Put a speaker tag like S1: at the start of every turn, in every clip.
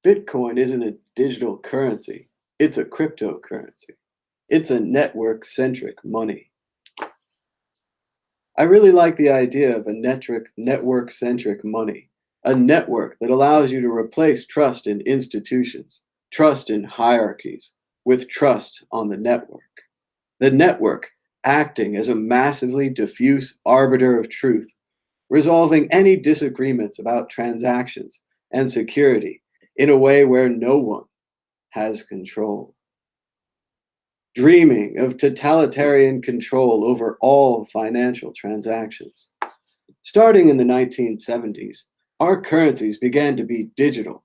S1: Bitcoin isn't a digital currency, it's a cryptocurrency. It's a network-centric money. I really like the idea of a network-centric money, a network that allows you to replace trust in institutions, trust in hierarchies, with trust on the network. The network acting as a massively diffuse arbiter of truth, resolving any disagreements about transactions and security in a way where no one has control. Dreaming of totalitarian control over all financial transactions. Starting in the 1970s, our currencies began to be digital,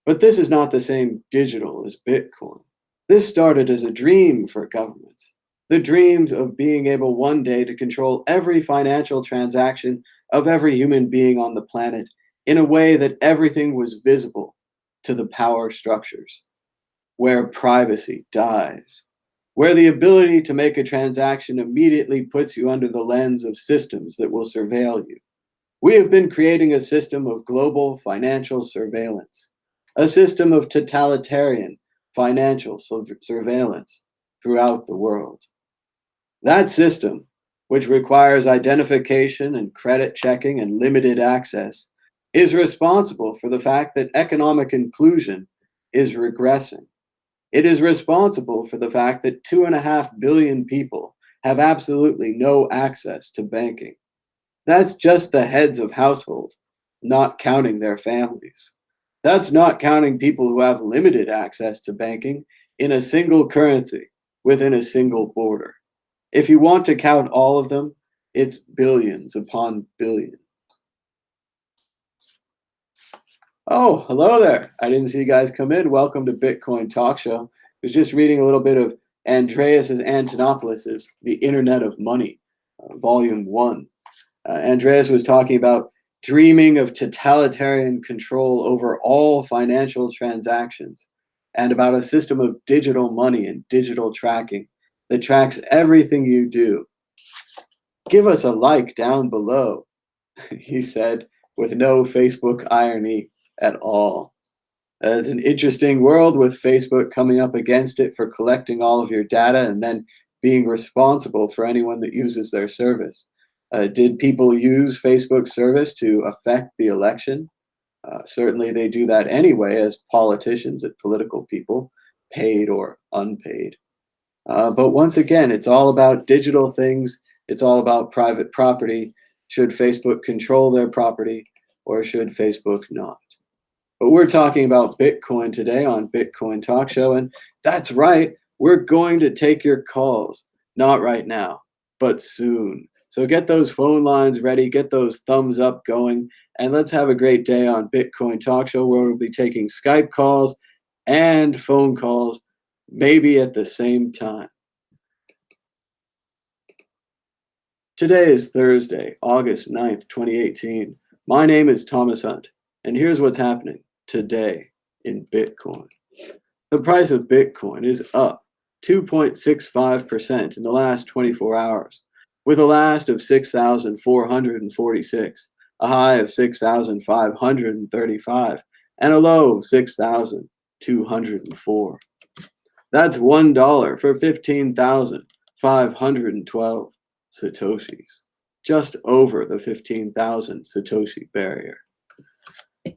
S1: but this is not the same digital as Bitcoin. This started as a dream for governments, the dreams of being able one day to control every financial transaction of every human being on the planet in a way that everything was visible to the power structures, where privacy dies, where the ability to make a transaction immediately puts you under the lens of systems that will surveil you. We have been creating a system of global financial surveillance, a system of totalitarian financial surveillance throughout the world. That system, which requires identification and credit checking and limited access, is responsible for the fact that economic inclusion is regressing. It is responsible for the fact that 2.5 billion people have absolutely no access to banking. That's just the heads of household, not counting their families. That's not counting people who have limited access to banking in a single currency within a single border. If you want to count all of them, it's billions upon billions. Oh, hello there. I didn't see you guys come in. Welcome to Bitcoin Talk Show. I was just reading a little bit of Andreas Antonopoulos' The Internet of Money, Volume 1. Andreas was talking about dreaming of totalitarian control over all financial transactions and about a system of digital money and digital tracking that tracks everything you do. Give us a like down below, he said, with no Facebook irony at all. It's an interesting world with Facebook coming up against it for collecting all of your data and then being responsible for anyone that uses their service. Did people use Facebook's service to affect the election? Certainly they do that anyway as politicians and political people, paid or unpaid. But once again, it's all about digital things. It's all about private property. Should Facebook control their property or should Facebook not? But we're talking about Bitcoin today on Bitcoin Talk Show. And that's right, we're going to take your calls. Not right now, but soon. So get those phone lines ready, get those thumbs up going, and let's have a great day on Bitcoin Talk Show where we'll be taking Skype calls and phone calls, maybe at the same time. Today is Thursday, August 9th, 2018. My name is Thomas Hunt, and here's what's happening today in Bitcoin. The price of Bitcoin is up 2.65% in the last 24 hours, with a last of 6,446, a high of 6,535, and a low of 6,204. That's $1 for 15,512 Satoshis, just over the 15,000 Satoshi barrier.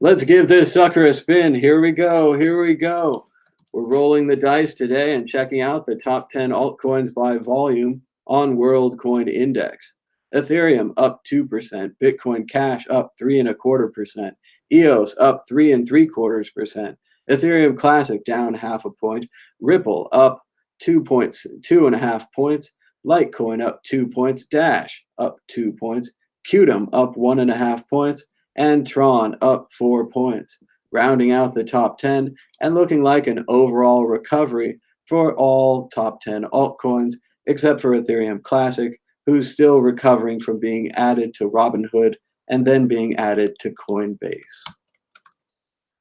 S1: Let's give this sucker a spin. Here we go. Here we go. We're rolling the dice today and checking out the top 10 altcoins by volume on World Coin Index. Ethereum up 2%, Bitcoin Cash up 3.25%, EOS up 3.75%, Ethereum Classic down 0.5 point, Ripple up 2.5 points, Litecoin up 2 points, Dash up 2 points, Qtum up 1.5 points, and Tron up 4 points, rounding out the top 10 and looking like an overall recovery for all top 10 altcoins, except for Ethereum Classic, who's still recovering from being added to Robinhood and then being added to Coinbase.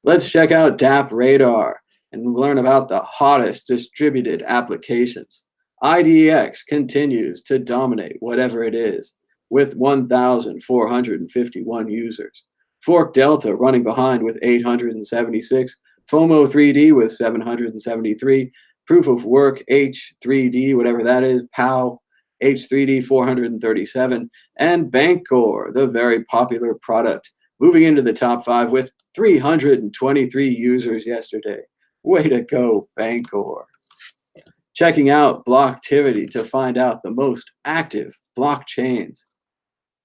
S1: Let's check out DApp Radar and learn about the hottest distributed applications. IDX continues to dominate whatever it is, with 1,451 users. Fork Delta running behind with 876, FOMO 3D with 773, Proof of Work H3D, whatever that is, POW H3D 437, and Bancor, the very popular product, moving into the top 5 with 323 users yesterday. Way to go, Bancor. Checking out Blocktivity to find out the most active blockchains.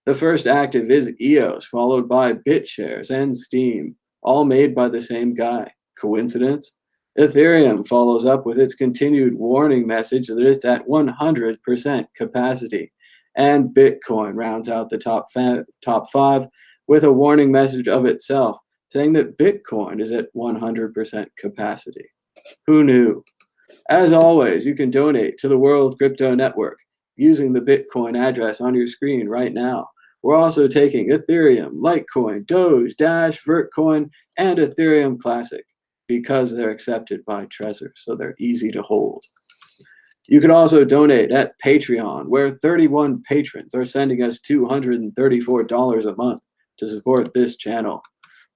S1: The first active is EOS, followed by BitShares and Steam, all made by the same guy. Coincidence? Ethereum follows up with its continued warning message that it's at 100% capacity. And Bitcoin rounds out the top 5 with a warning message of itself, saying that Bitcoin is at 100% capacity. Who knew? As always, you can donate to the World Crypto Network using the Bitcoin address on your screen right now. We're also taking Ethereum, Litecoin, Doge, Dash, Vertcoin, and Ethereum Classic because they're accepted by Trezor, so they're easy to hold. You can also donate at Patreon, where 31 patrons are sending us $234 a month to support this channel.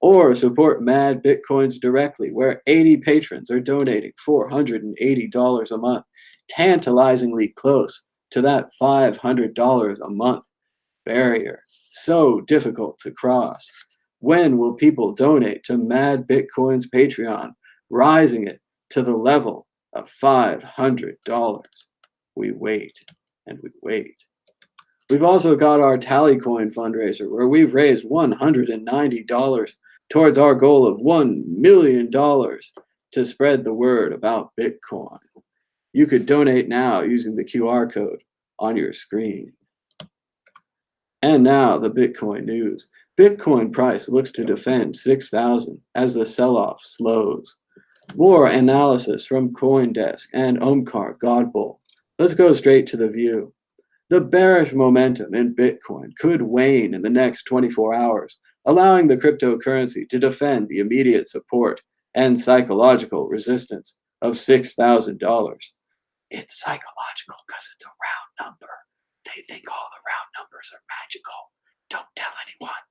S1: Or support Mad Bitcoins directly, where 80 patrons are donating $480 a month, tantalizingly close to that $500 a month barrier. So difficult to cross. When will people donate to Mad Bitcoin's Patreon, rising it to the level of $500? We wait and we wait. We've also got our Tallycoin fundraiser, where we've raised $190 towards our goal of $1 million to spread the word about Bitcoin. You could donate now using the QR code on your screen. And now the Bitcoin news. Bitcoin price looks to defend 6,000 as the sell-off slows. More analysis from CoinDesk and Omkar Godboll. Let's go straight to the view. The bearish momentum in Bitcoin could wane in the next 24 hours, allowing the cryptocurrency to defend the immediate support and psychological resistance of $6,000. It's psychological because it's a round number. They think all the round numbers are magical. Don't tell anyone.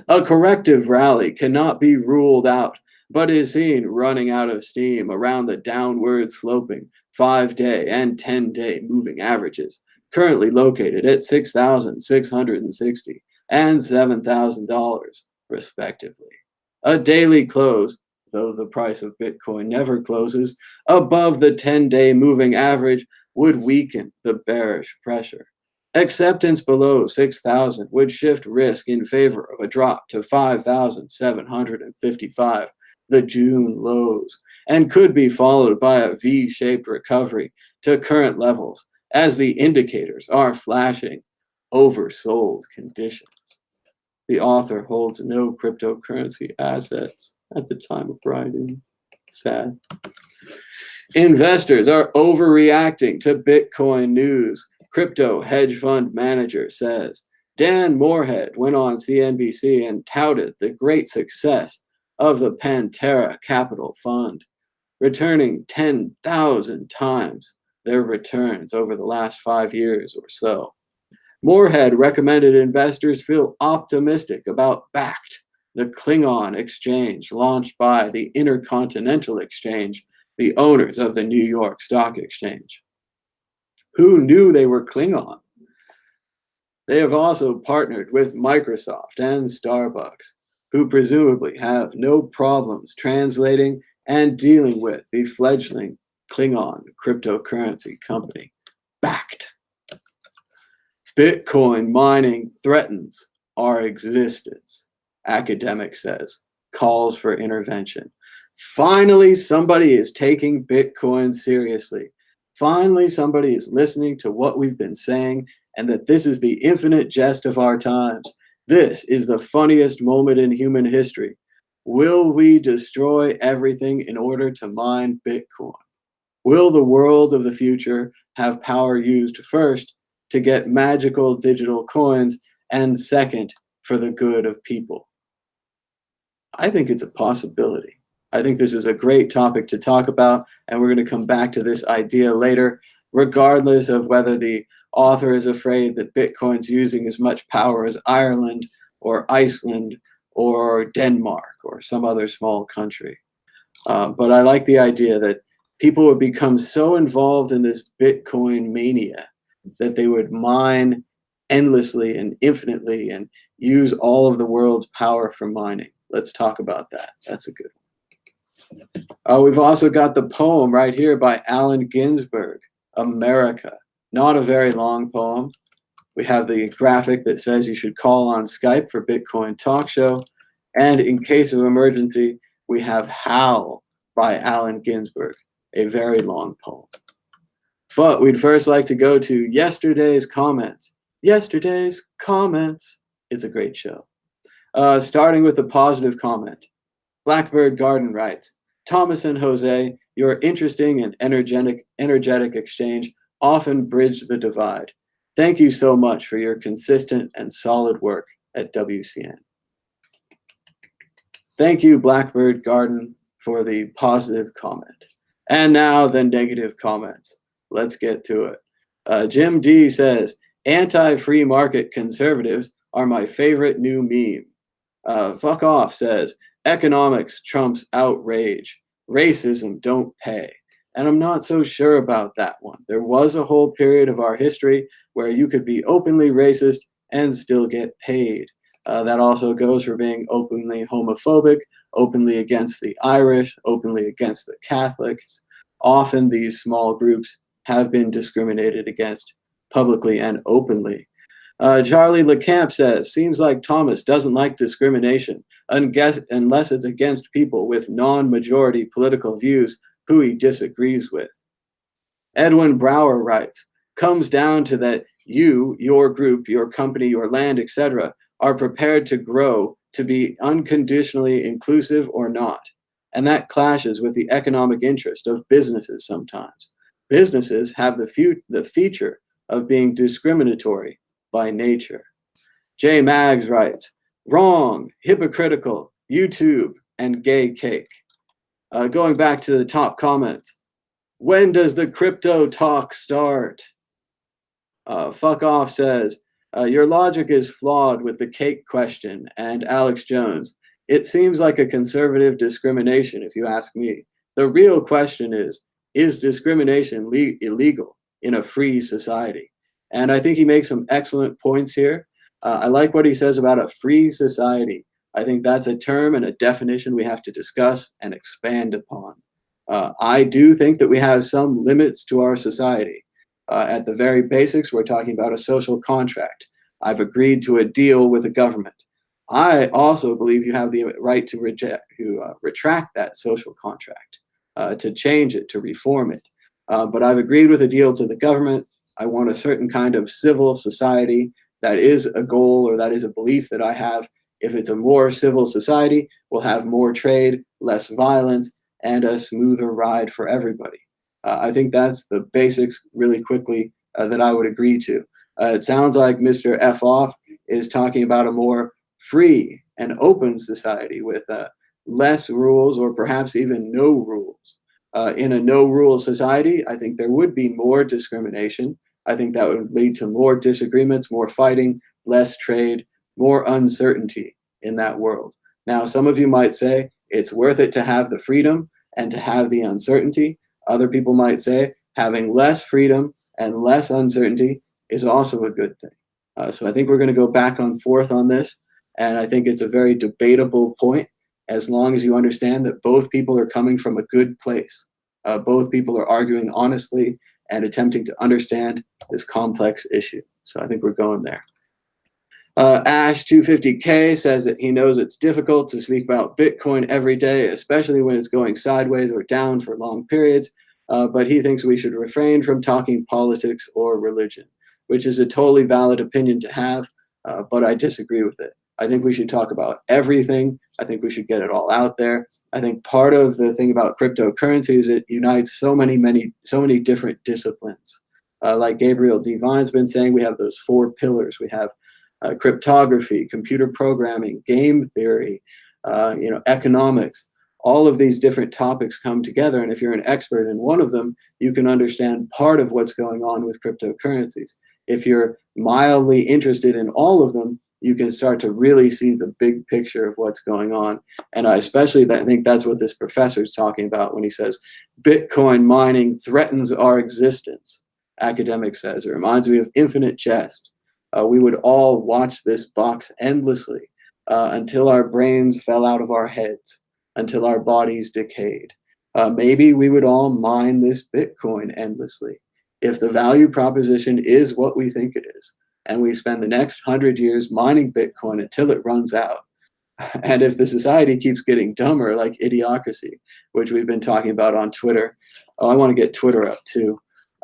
S1: A corrective rally cannot be ruled out, but is seen running out of steam around the downward sloping 5-day and 10-day moving averages, currently located at $6,660 and $7,000, respectively. A daily close, though the price of Bitcoin never closes, above the 10-day moving average would weaken the bearish pressure. Acceptance below 6,000 would shift risk in favor of a drop to 5,755, the June lows, and could be followed by a V-shaped recovery to current levels as the indicators are flashing oversold conditions. The author holds no cryptocurrency assets at the time of writing. Sad. Investors are overreacting to Bitcoin news. Crypto hedge fund manager says. Dan Moorhead went on CNBC and touted the great success of the Pantera Capital Fund, returning 10,000 times their returns over the last 5 years or so. Moorhead recommended investors feel optimistic about BACT, the Klingon exchange launched by the Intercontinental Exchange, the owners of the New York Stock Exchange. Who knew they were Klingon? They have also partnered with Microsoft and Starbucks, who presumably have no problems translating and dealing with the fledgling Klingon cryptocurrency company, BACT. Bitcoin mining threatens our existence, academic says, calls for intervention. Finally, somebody is taking Bitcoin seriously. Finally, somebody is listening to what we've been saying, and that this is the infinite jest of our times. This is the funniest moment in human history. Will we destroy everything in order to mine Bitcoin? Will the world of the future have power used first to get magical digital coins and second for the good of people? I think it's a possibility. I think this is a great topic to talk about, and we're going to come back to this idea later, regardless of whether the author is afraid that Bitcoin's using as much power as Ireland or Iceland or Denmark or some other small country. But I like the idea that people would become so involved in this Bitcoin mania that they would mine endlessly and infinitely and use all of the world's power for mining. Let's talk about that. That's a good one. We've also got the poem right here by Allen Ginsberg, America. Not a very long poem. We have the graphic that says you should call on Skype for Bitcoin Talk Show. And in case of emergency, we have Howl by Allen Ginsberg, a very long poem. But we'd first like to go to yesterday's comments. Yesterday's comments. It's a great show. Starting with a positive comment. Blackbird Garden writes, Thomas and Jose, your interesting and energetic exchange often bridge the divide. Thank you so much for your consistent and solid work at WCN. Thank you, Blackbird Garden, for the positive comment. And now the negative comments. Let's get to it. Jim D says, anti-free market conservatives are my favorite new meme. Fuck off says, economics trumps outrage. Racism don't pay. And I'm not so sure about that one. There was a whole period of our history where you could be openly racist and still get paid. That also goes for being openly homophobic, openly against the Irish, openly against the Catholics. Often these small groups have been discriminated against publicly and openly. Charlie LeCamp says, seems like Thomas doesn't like discrimination unless it's against people with non-majority political views who he disagrees with. Edwin Brower writes, comes down to that you, your group, your company, your land, etc., are prepared to grow to be unconditionally inclusive or not. And that clashes with the economic interest of businesses sometimes. Businesses have the feature of being discriminatory by nature. J. Maggs writes, wrong, hypocritical, YouTube, and gay cake. Going back to the top comments, when does the crypto talk start? Fuck off says, your logic is flawed with the cake question. And Alex Jones, it seems like a conservative discrimination if you ask me. The real question is discrimination illegal in a free society? And I think he makes some excellent points here. I like what he says about a free society. I think that's a term and a definition we have to discuss and expand upon. I do think that we have some limits to our society. At the very basics, we're talking about a social contract. I've agreed to a deal with the government. I also believe you have the right to retract that social contract, to change it, to reform it. But I've agreed with a deal to the government. I want a certain kind of civil society. That is a goal, or that is a belief that I have. If it's a more civil society, we'll have more trade, less violence, and a smoother ride for everybody. I think that's the basics really quickly that I would agree to. It sounds like Mr. F. Off is talking about a more free and open society with less rules, or perhaps even no rules. In a no-rule society, I think there would be more discrimination. I think that would lead to more disagreements, more fighting, less trade, more uncertainty in that world. Now, some of you might say it's worth it to have the freedom and to have the uncertainty. Other people might say having less freedom and less uncertainty is also a good thing. So I think we're going to go back and forth on this. And I think it's a very debatable point, as long as you understand that both people are coming from a good place. Both people are arguing honestly and attempting to understand this complex issue. So I think we're going there. Ash250K says that he knows it's difficult to speak about Bitcoin every day, especially when it's going sideways or down for long periods, but he thinks we should refrain from talking politics or religion, which is a totally valid opinion to have, but I disagree with it. I think we should talk about everything. I think we should get it all out there. I think part of the thing about cryptocurrency is it unites so many different disciplines. Like Gabriel Devine's been saying, we have those 4 pillars. We have cryptography, computer programming, game theory, economics. All of these different topics come together, and if you're an expert in one of them, you can understand part of what's going on with cryptocurrencies. If you're mildly interested in all of them, you can start to really see the big picture of what's going on. And I think that's what this professor is talking about when he says Bitcoin mining threatens our existence. Academic says it reminds me of infinite jest. We would all watch this box endlessly until our brains fell out of our heads, until our bodies decayed. Maybe we would all mine this Bitcoin endlessly if the value proposition is what we think it is, and we spend the next 100 years mining Bitcoin until it runs out. And if the society keeps getting dumber, like Idiocracy, which we've been talking about on Twitter. Oh, I want to get Twitter up too.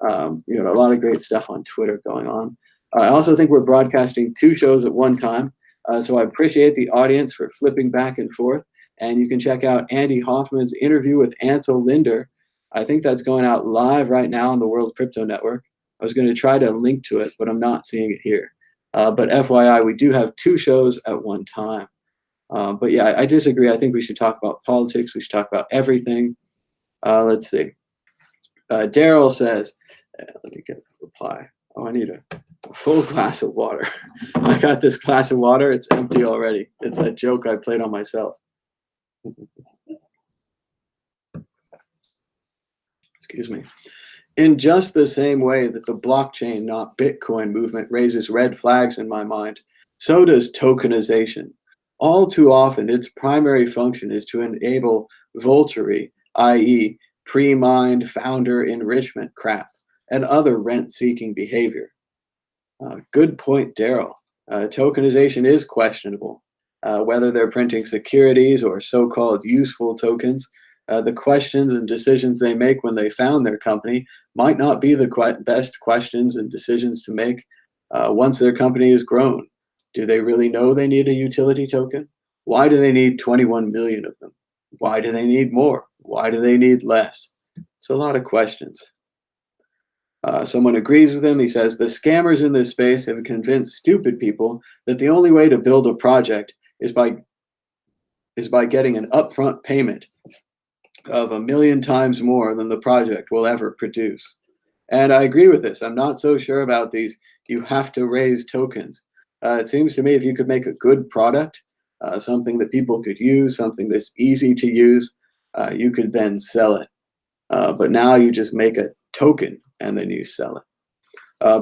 S1: A lot of great stuff on Twitter going on. I also think we're broadcasting 2 shows at one time. So I appreciate the audience for flipping back and forth. And you can check out Andy Hoffman's interview with Ansel Linder. I think that's going out live right now on the World Crypto Network. I was going to try to link to it, but I'm not seeing it here. But FYI, we do have 2 shows at one time. But yeah, I disagree. I think we should talk about politics. We should talk about everything. Let's see. Daryl says, let me get a reply. Oh, I need a full glass of water. I got this glass of water. It's empty already. It's a joke I played on myself. Excuse me. In just the same way that the blockchain, not Bitcoin movement raises red flags in my mind, so does tokenization. All too often, its primary function is to enable vultury, i.e., pre-mined founder enrichment crap, and other rent-seeking behavior. Good point, Daryl. Tokenization is questionable. Whether they're printing securities or so-called useful tokens, the questions and decisions they make when they found their company might not be the best questions and decisions to make once their company is grown. Do they really know they need a utility token? Why do they need 21 million of them? Why do they need more? Why do they need less? It's a lot of questions. Someone agrees with him. He says, the scammers in this space have convinced stupid people that the only way to build a project is by getting an upfront payment of 1 million times more than the project will ever produce. And I agree with this. I'm not so sure about these you have to raise tokens. It seems to me if you could make a good product, something that people could use, something that's easy to use, you could then sell it. But now you just make a token and then you sell it.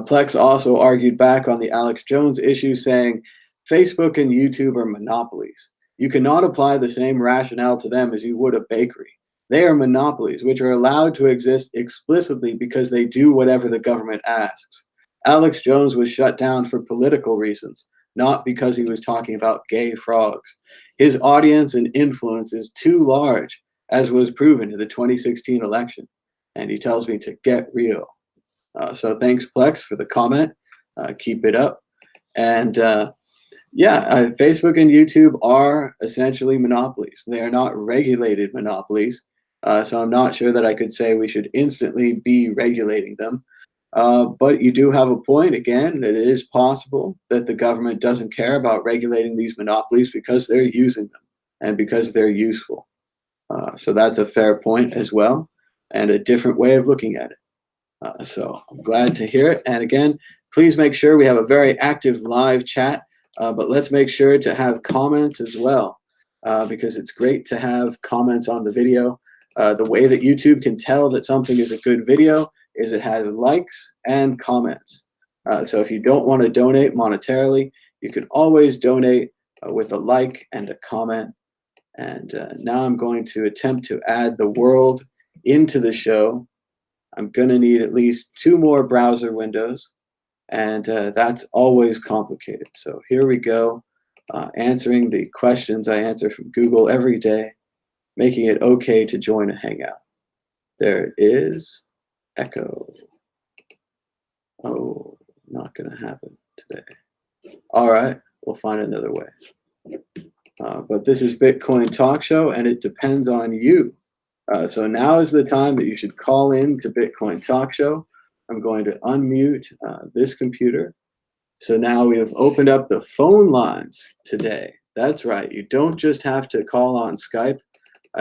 S1: Plex also argued back on the Alex Jones issue, saying Facebook and YouTube are monopolies. You cannot apply the same rationale to them as you would a bakery. They are monopolies, which are allowed to exist explicitly because they do whatever the government asks. Alex Jones was shut down for political reasons, not because he was talking about gay frogs. His audience and influence is too large, as was proven in the 2016 election. And he tells me to get real. So thanks, Plex, for the comment. Keep it up. And Facebook and YouTube are essentially monopolies. They are not regulated monopolies. So I'm not sure that I could say we should instantly be regulating them. But you do have a point, again, that it is possible that the government doesn't care about regulating these monopolies because they're using them and because they're useful. So that's a fair point as well, and a different way of looking at it. So I'm glad to hear it. And again, please make sure we have a very active live chat, but let's make sure to have comments as well, because it's great to have comments on the video. The way that YouTube can tell that something is a good video is it has likes and comments. So if you don't want to donate monetarily, you can always donate with a like and a comment. And now I'm going to attempt to add the world into the show. I'm going to need at least 2 more browser windows, and that's always complicated. So here we go, answering the questions I answer from Google every day, making it okay to join a Hangout. There it is. Echo. Oh, not going to happen today. All right, we'll find another way. But this is Bitcoin Talk Show, and it depends on you. So now is the time that you should call in to Bitcoin Talk Show. I'm going to unmute this computer. So now we have opened up the phone lines today. That's right. You don't just have to call on Skype.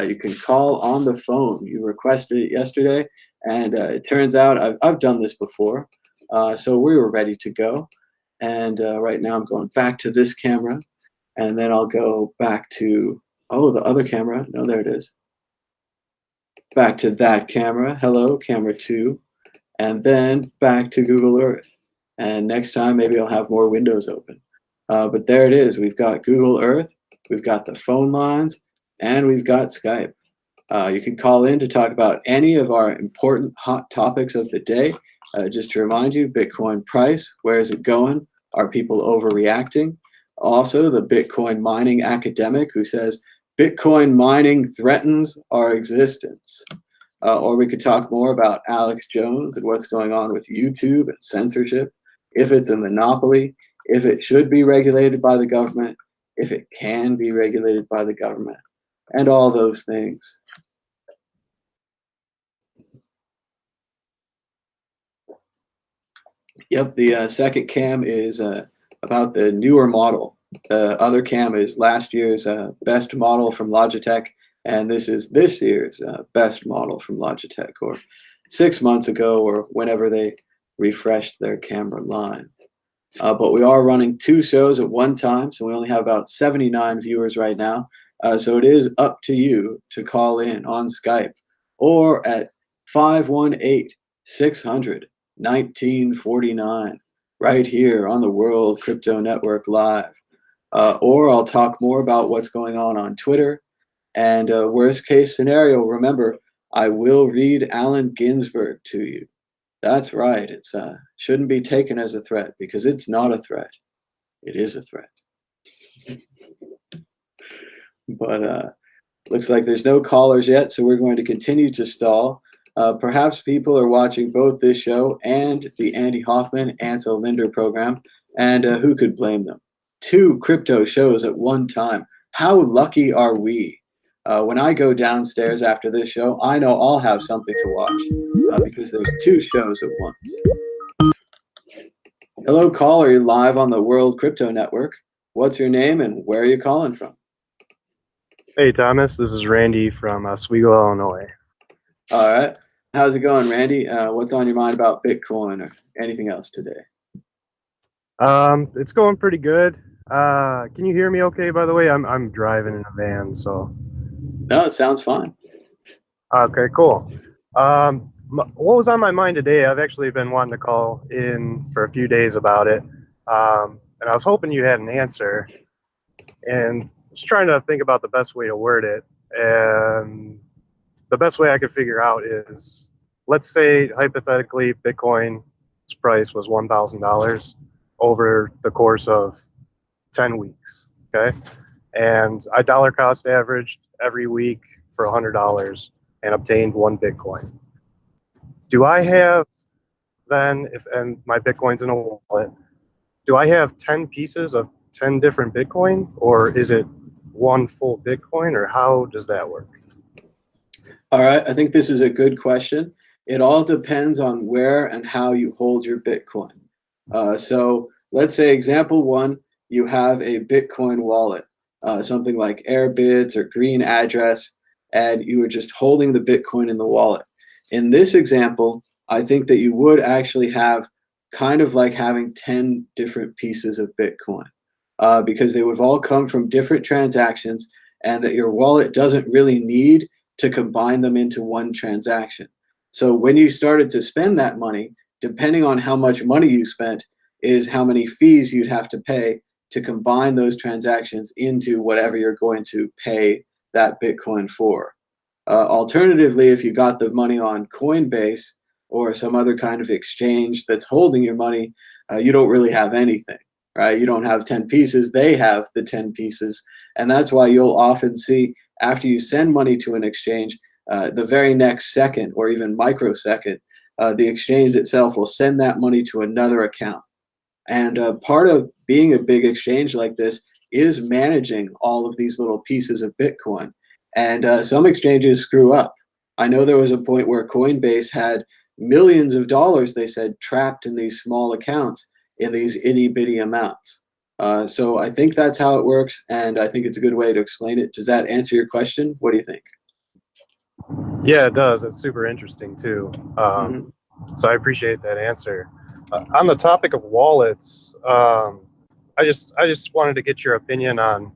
S1: You can call on the phone. You requested it yesterday, and it turns out I've done this before. So we were ready to go. And right now I'm going back to this camera, and then I'll go back to, oh, the other camera. No, there it is. Back to that camera. Hello, camera 2. And then back to Google Earth. And next time, maybe I'll have more windows open. But there it is. We've got Google Earth, we've got the phone lines, and we've got Skype. You can call in to talk about any of our important hot topics of the day. Just to remind you, Bitcoin price, where is it going? Are people overreacting? Also, the Bitcoin mining academic who says Bitcoin mining threatens our existence. Or we could talk more about Alex Jones and what's going on with YouTube and censorship, if it's a monopoly, if it should be regulated by the government, if it can be regulated by the government, and all those things. Yep, the second cam is about the newer model. The other cam is last year's best model from Logitech, and this is this year's best model from Logitech, or 6 months ago, or whenever they refreshed their camera line. But we are running 2 shows at one time, so we only have about 79 viewers right now. So it is up to you to call in on Skype or at 518-600-1949 right here on the World Crypto Network Live. Or I'll talk more about what's going on Twitter. And worst case scenario, remember, I will read Allen Ginsberg to you. That's right. It's shouldn't be taken as a threat, because it's not a threat. It is a threat. But looks like there's no callers yet, so we're going to continue to stall. Perhaps people are watching both this show and the Andy Hoffman, Ansel Linder program, and who could blame them? 2 crypto shows at one time. How lucky are we? When I go downstairs after this show, I know I'll have something to watch because there's 2 shows at once. Hello, caller. You're live on the World Crypto Network. What's your name and where are you calling from?
S2: Hey, Thomas. This is Randy from Oswego, Illinois.
S1: All right. How's it going, Randy? What's on your mind about Bitcoin or anything else today?
S2: It's going pretty good. Can you hear me okay, by the way? I'm driving in a van, so.
S1: No, it sounds fine.
S2: Okay, cool. What was on my mind today? I've actually been wanting to call in for a few days about it. And I was hoping you had an answer. And was trying to think about the best way to word it. And the best way I could figure out is, let's say, hypothetically, Bitcoin's price was $1,000 over the course of 10 weeks, okay? And I dollar cost averaged every week for $100 and obtained 1 Bitcoin. Do I have then, and my Bitcoin's in a wallet, do I have 10 pieces of 10 different Bitcoin, or is it 1 full Bitcoin, or how does that work?
S1: All right, I think this is a good question. It all depends on where and how you hold your Bitcoin. So let's say example 1, you have a Bitcoin wallet, something like Airbitz or Green Address, and you are just holding the Bitcoin in the wallet. In this example, I think that you would actually have kind of like having 10 different pieces of Bitcoin, because they would all come from different transactions, and that your wallet doesn't really need to combine them into one transaction. So when you started to spend that money, depending on how much money you spent, is how many fees you'd have to pay to combine those transactions into whatever you're going to pay that Bitcoin for. Alternatively, if you got the money on Coinbase or some other kind of exchange that's holding your money, you don't really have anything, right? You don't have 10 pieces, they have the 10 pieces. And that's why you'll often see, after you send money to an exchange, the very next second or even microsecond, the exchange itself will send that money to another account. And part of being a big exchange like this is managing all of these little pieces of Bitcoin. And some exchanges screw up. I know there was a point where Coinbase had millions of dollars, they said, trapped in these small accounts in these itty bitty amounts. So I think that's how it works, and I think it's a good way to explain it. Does that answer your question? What do you think?
S2: Yeah, it does. It's super interesting too. So I appreciate that answer. On the topic of wallets, I just wanted to get your opinion on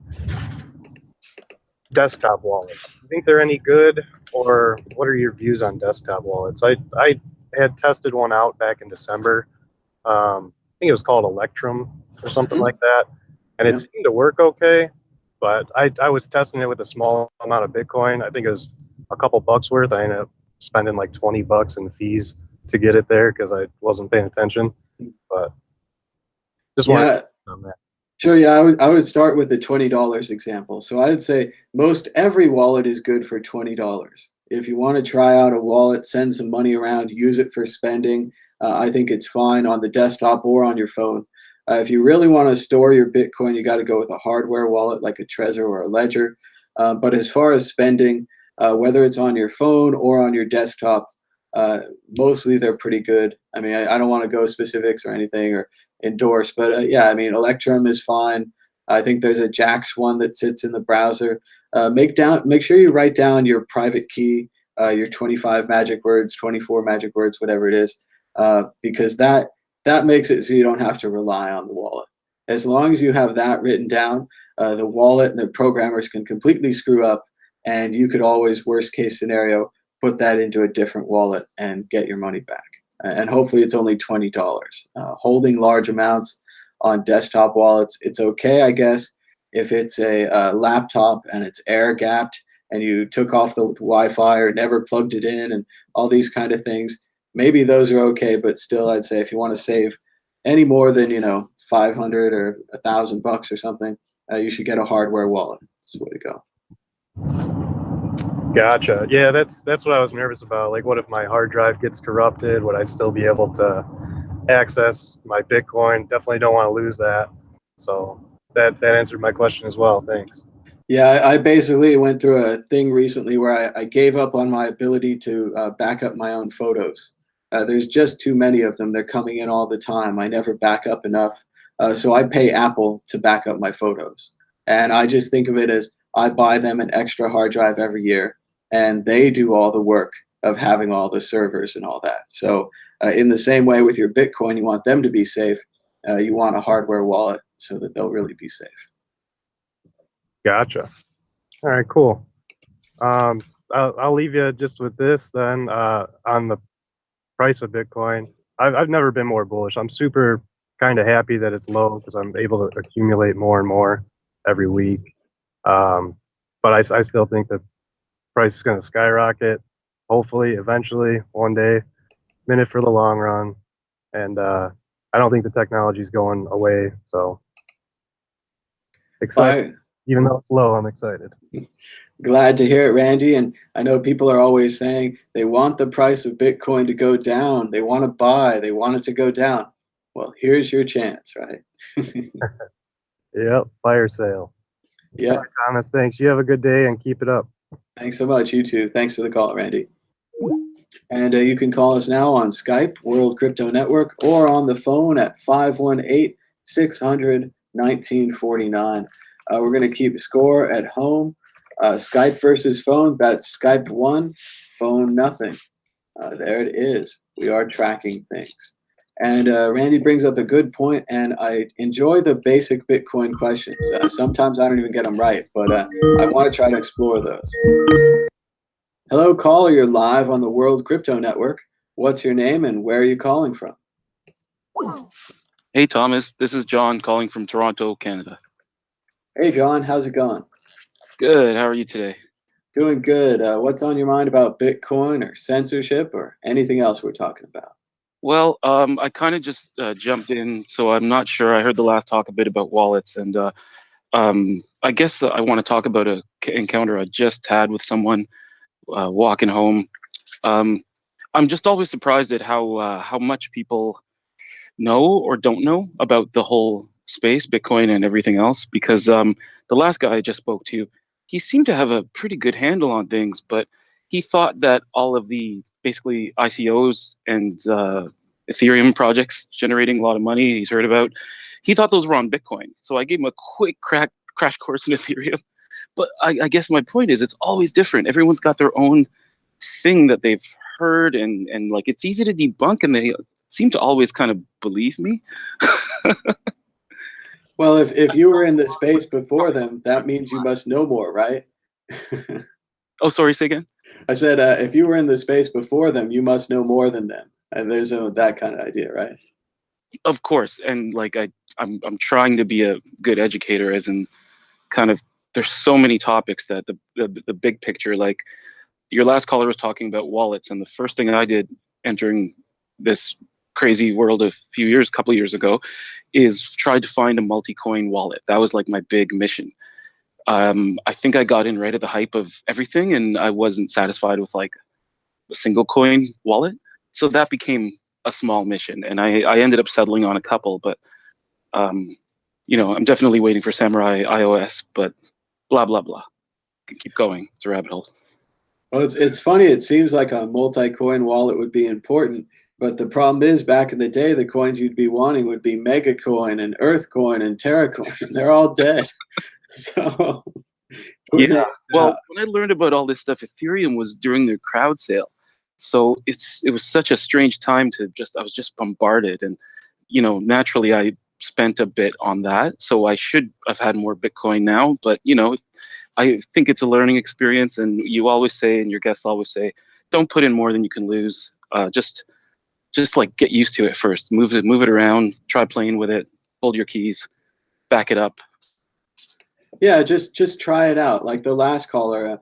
S2: desktop wallets. Do you think they're any good, or what are your views on desktop wallets? I had tested one out back in December. I think it was called Electrum or something like that, and it
S1: Yeah.
S2: seemed to work okay. But I was testing it with a small amount of Bitcoin. I think it was a couple bucks worth. I ended up spending like $20 in fees to get it there because I wasn't paying attention. But just wanted
S1: Yeah.
S2: to on that.
S1: Sure. Yeah. I would start with the $20 example. So I would say most every wallet is good for $20. If you want to try out a wallet, send some money around, use it for spending, I think it's fine on the desktop or on your phone. If you really want to store your Bitcoin, you got to go with a hardware wallet like a Trezor or a Ledger. But as far as spending, whether it's on your phone or on your desktop, uh, mostly they're pretty good. I mean, I don't want to go specifics or anything or endorse, but yeah, I mean, Electrum is fine. I think there's a Jax one that sits in the browser. Make sure you write down your private key, your 25 magic words, 24 magic words, whatever it is, because that makes it so you don't have to rely on the wallet. As long as you have that written down, the wallet and the programmers can completely screw up, and you could always, worst case scenario, put that into a different wallet and get your money back. And hopefully it's only $20. Holding large amounts on desktop wallets, it's okay, I guess, if it's a laptop and it's air gapped and you took off the Wi-Fi or never plugged it in and all these kind of things. Maybe those are okay, but still, I'd say if you want to save any more than 500 or $1,000 or something, you should get a hardware wallet. That's the way to go.
S2: Gotcha. Yeah, that's what I was nervous about. Like, what if my hard drive gets corrupted? Would I still be able to access my Bitcoin? Definitely don't want to lose that. So that answered my question as well. Thanks.
S1: Yeah, I basically went through a thing recently where I gave up on my ability to back up my own photos. There's just too many of them. They're coming in all the time. I never back up enough. So I pay Apple to back up my photos. And I just think of it as I buy them an extra hard drive every year, and they do all the work of having all the servers and all that. So, in the same way with your Bitcoin, you want them to be safe. You want a hardware wallet so that they'll really be safe.
S2: Gotcha. All right, cool. I'll leave you just with this then on the price of Bitcoin. I've never been more bullish. I'm super kind of happy that it's low because I'm able to accumulate more and more every week. But I still think the price is going to skyrocket. Hopefully, eventually, one day. In it for the long run, and I don't think the technology is going away. So excited, even though it's low, I'm excited.
S1: Glad to hear it, Randy. And I know people are always saying they want the price of Bitcoin to go down. They want to buy. They want it to go down. Well, here's your chance, right?
S2: Yep, fire sale.
S1: Yeah.
S2: All right, Thomas, thanks. You have a good day and keep it up.
S1: Thanks so much. You too. Thanks for the call, Randy. And you can call us now on Skype, World Crypto Network, or on the phone at 518-600-1949. We're going to keep score at home. Skype versus phone, that's Skype 1, phone nothing. There it is. We are tracking things. And Randy brings up a good point, and I enjoy the basic Bitcoin questions. Sometimes I don't even get them right, but I want to try to explore those. Hello, caller. You're live on the World Crypto Network. What's your name and where are you calling from?
S3: Hey, Thomas. This is John calling from Toronto, Canada.
S1: Hey, John. How's it going?
S3: Good. How are you today?
S1: Doing good. What's on your mind about Bitcoin or censorship or anything else we're talking about?
S3: Well, I kind of just jumped in, so I'm not sure. I heard the last talk a bit about wallets, and I guess I want to talk about a encounter I just had with someone walking home. I'm just always surprised at how much people know or don't know about the whole space, Bitcoin and everything else. Because the last guy I just spoke to, he seemed to have a pretty good handle on things, but he thought that all of the basically ICOs and Ethereum projects generating a lot of money he's heard about, he thought those were on Bitcoin. So I gave him a quick crash course in Ethereum. But I guess my point is it's always different. Everyone's got their own thing that they've heard, and like it's easy to debunk, and seem to always kind of believe me.
S1: Well, if you were in the space before them, that means you must know more, right?
S3: Oh, sorry, say again.
S1: I said, if you were in the space before them, you must know more than them. And there's that kind of idea, right?
S3: Of course, and like I'm trying to be a good educator, as in kind of there's so many topics that the big picture, like your last caller was talking about wallets, and the first thing I did entering this crazy world a couple years ago, is tried to find a multi-coin wallet. That was like my big mission. I think I got in right at the hype of everything, and I wasn't satisfied with like a single coin wallet. So that became a small mission, and I ended up settling on a couple. But I'm definitely waiting for Samurai iOS. But blah blah blah. Keep going. It's a rabbit hole.
S1: Well, it's funny. It seems like a multi-coin wallet would be important, but the problem is, back in the day, the coins you'd be wanting would be Megacoin and Earthcoin and Terracoin, and they're all dead. So
S3: Yeah. Well, when I learned about all this stuff, Ethereum was during their crowd sale. So it was such a strange time I was just bombarded, and naturally I spent a bit on that. So I should have had more Bitcoin now, but I think it's a learning experience, and you always say, and your guests always say, don't put in more than you can lose. Just like get used to it first. Move it around. Try playing with it. Hold your keys. Back it up.
S1: Yeah, just try it out. Like the last caller,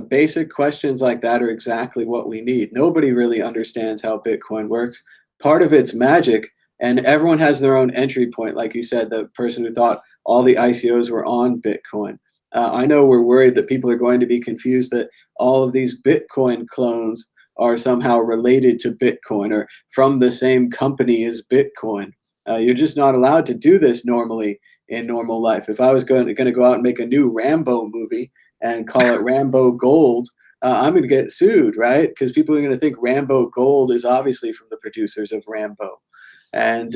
S1: basic questions like that are exactly what we need. Nobody really understands how Bitcoin works. Part of it's magic, and everyone has their own entry point. Like you said, the person who thought all the ICOs were on Bitcoin. I know we're worried that people are going to be confused that all of these Bitcoin clones are somehow related to Bitcoin or from the same company as Bitcoin. You're just not allowed to do this normally in normal life. If I was going to go out and make a new Rambo movie and call it Rambo Gold, I'm going to get sued, right? Because people are going to think Rambo Gold is obviously from the producers of Rambo. And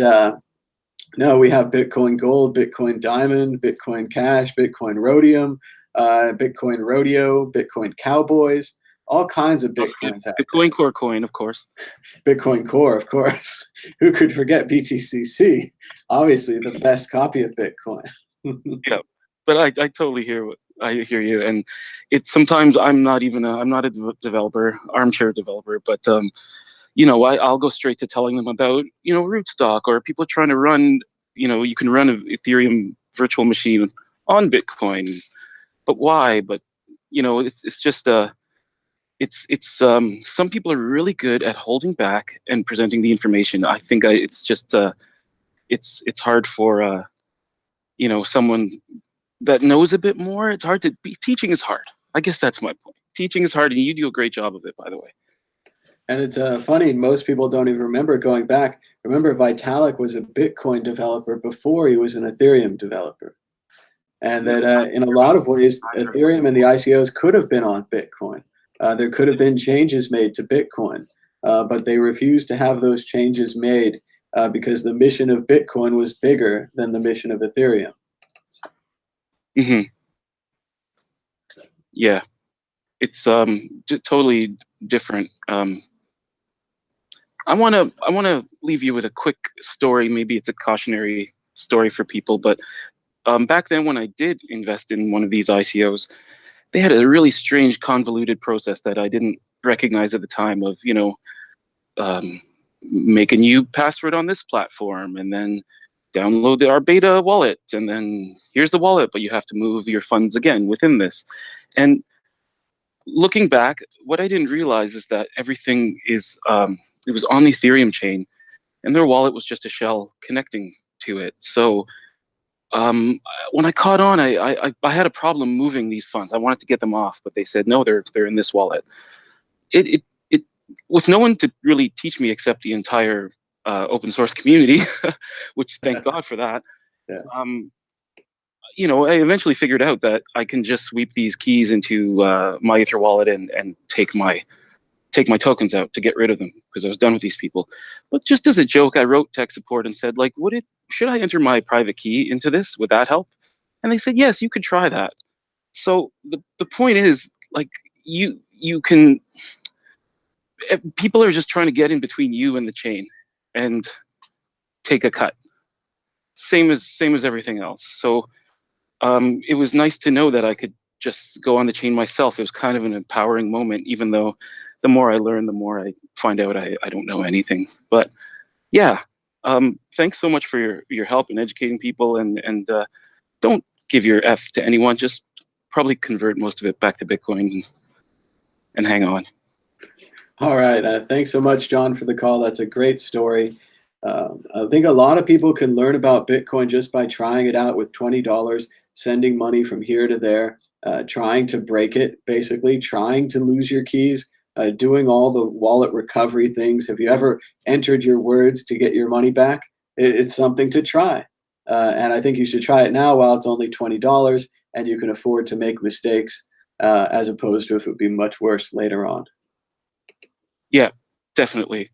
S1: no, we have Bitcoin Gold, Bitcoin Diamond, Bitcoin Cash, Bitcoin Rhodium, Bitcoin Rodeo, Bitcoin Cowboys, all kinds of Bitcoins.
S3: Bitcoin Core Coin, of course.
S1: Bitcoin Core, of course. Who could forget BTCC? Obviously, the best copy of Bitcoin.
S3: Yeah, but I totally hear you, and it's sometimes I'm not a developer, armchair developer, but I'll go straight to telling them about rootstock, or people trying to run you can run an Ethereum virtual machine on Bitcoin, but why? But it's just some people are really good at holding back and presenting the information. I think it's just it's hard for someone that knows a bit more. It's hard to be teaching is hard. I guess that's my point. Teaching is hard, and you do a great job of it, by the way.
S1: And it's funny, most people don't even remember going back. Remember, Vitalik was a Bitcoin developer before he was an Ethereum developer. And that in a lot of ways, Ethereum and the ICOs could have been on Bitcoin. There could have been changes made to Bitcoin, but they refused to have those changes made because the mission of Bitcoin was bigger than the mission of Ethereum.
S3: Mm-hmm. Yeah, it's totally different. I wanna leave you with a quick story. Maybe it's a cautionary story for people, but back then when I did invest in one of these ICOs, they had a really strange, convoluted process that I didn't recognize at the time. Of make a new password on this platform, and then download our beta wallet, and then here's the wallet, but you have to move your funds again within this. And looking back, what I didn't realize is that everything is it was on the Ethereum chain, and their wallet was just a shell connecting to it. So when I caught on, I had a problem moving these funds. I wanted to get them off, but they said no, they're in this wallet. It with no one to really teach me except the entire open source community, which thank God for that.
S1: Yeah.
S3: I eventually figured out that I can just sweep these keys into my Ether wallet and take my tokens out to get rid of them, because I was done with these people. But just as a joke, I wrote tech support and said, like, should I enter my private key into this? Would that help? And they said, yes, you could try that. So the point is, like, you can, people are just trying to get in between you and the chain. and take a cut. Same as everything else. So it was nice to know that I could just go on the chain myself. It was kind of an empowering moment, even though the more I learn, the more I find out I don't know anything. But yeah, thanks so much for your help in educating people, and don't give your F to anyone. Just probably convert most of it back to Bitcoin and hang on.
S1: All right. Thanks so much, John, for the call. That's a great story. I think a lot of people can learn about Bitcoin just by trying it out with $20, sending money from here to there, trying to break it, basically, trying to lose your keys, doing all the wallet recovery things. Have you ever entered your words to get your money back? It's something to try. And I think you should try it now while it's only $20 and you can afford to make mistakes, as opposed to if it would be much worse later on.
S3: Yeah, definitely.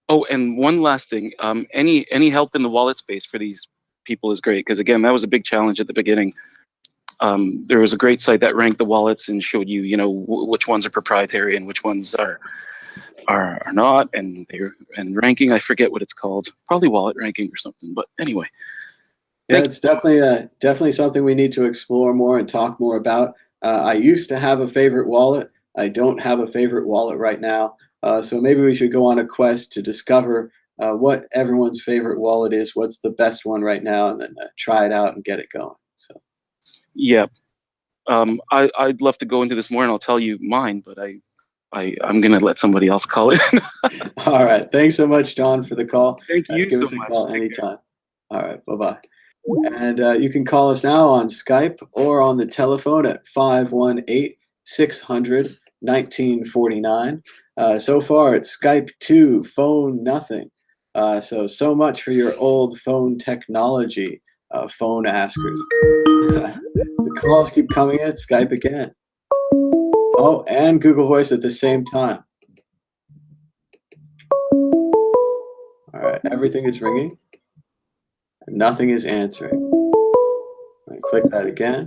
S3: Oh, and one last thing. Any help in the wallet space for these people is great, because again, that was a big challenge at the beginning. There was a great site that ranked the wallets and showed you, which ones are proprietary and which ones are not, and ranking. I forget what it's called. Probably wallet ranking or something. But anyway.
S1: Yeah, it's definitely something we need to explore more and talk more about. I used to have a favorite wallet. I don't have a favorite wallet right now. So maybe we should go on a quest to discover what everyone's favorite wallet is, what's the best one right now, and then try it out and get it going. So
S3: yeah, I'd love to go into this more, and I'll tell you mine, but I'm gonna let somebody else call it.
S1: All right, thanks so much, John, for the call.
S3: Thank you
S1: Give
S3: so
S1: us a
S3: much.
S1: call anytime. All right, bye-bye. And you can call us now on Skype or on the telephone at 518-600-1949. So far, it's Skype 2, phone nothing. So much for your old phone technology, phone askers. The calls keep coming in. Skype again. Oh, and Google Voice at the same time. All right, everything is ringing. Nothing is answering. I click that again.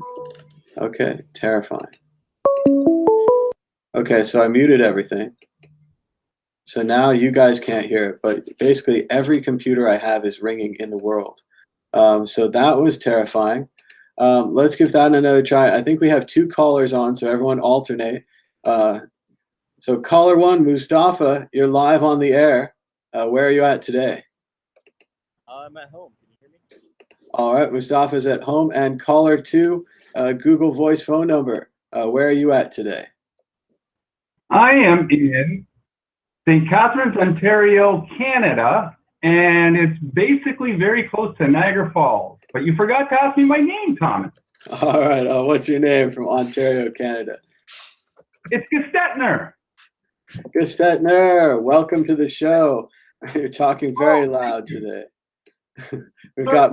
S1: Okay, terrifying. Okay, so I muted everything. So now you guys can't hear it, but basically every computer I have is ringing in the world. So that was terrifying. Let's give that another try. I think we have 2 callers on, so everyone alternate. So caller 1, Mustafa, you're live on the air. Where are you at today?
S4: I'm at home. Can you hear me?
S1: All right, Mustafa's at home. And caller 2, Google Voice phone number. Where are you at today?
S5: I am in St. Catharines, Ontario, Canada, and it's basically very close to Niagara Falls. But you forgot to ask me my name, Thomas.
S1: All right, what's your name from Ontario, Canada?
S5: It's Gestetner.
S1: Gestetner, welcome to the show. You're talking very loud today. We've got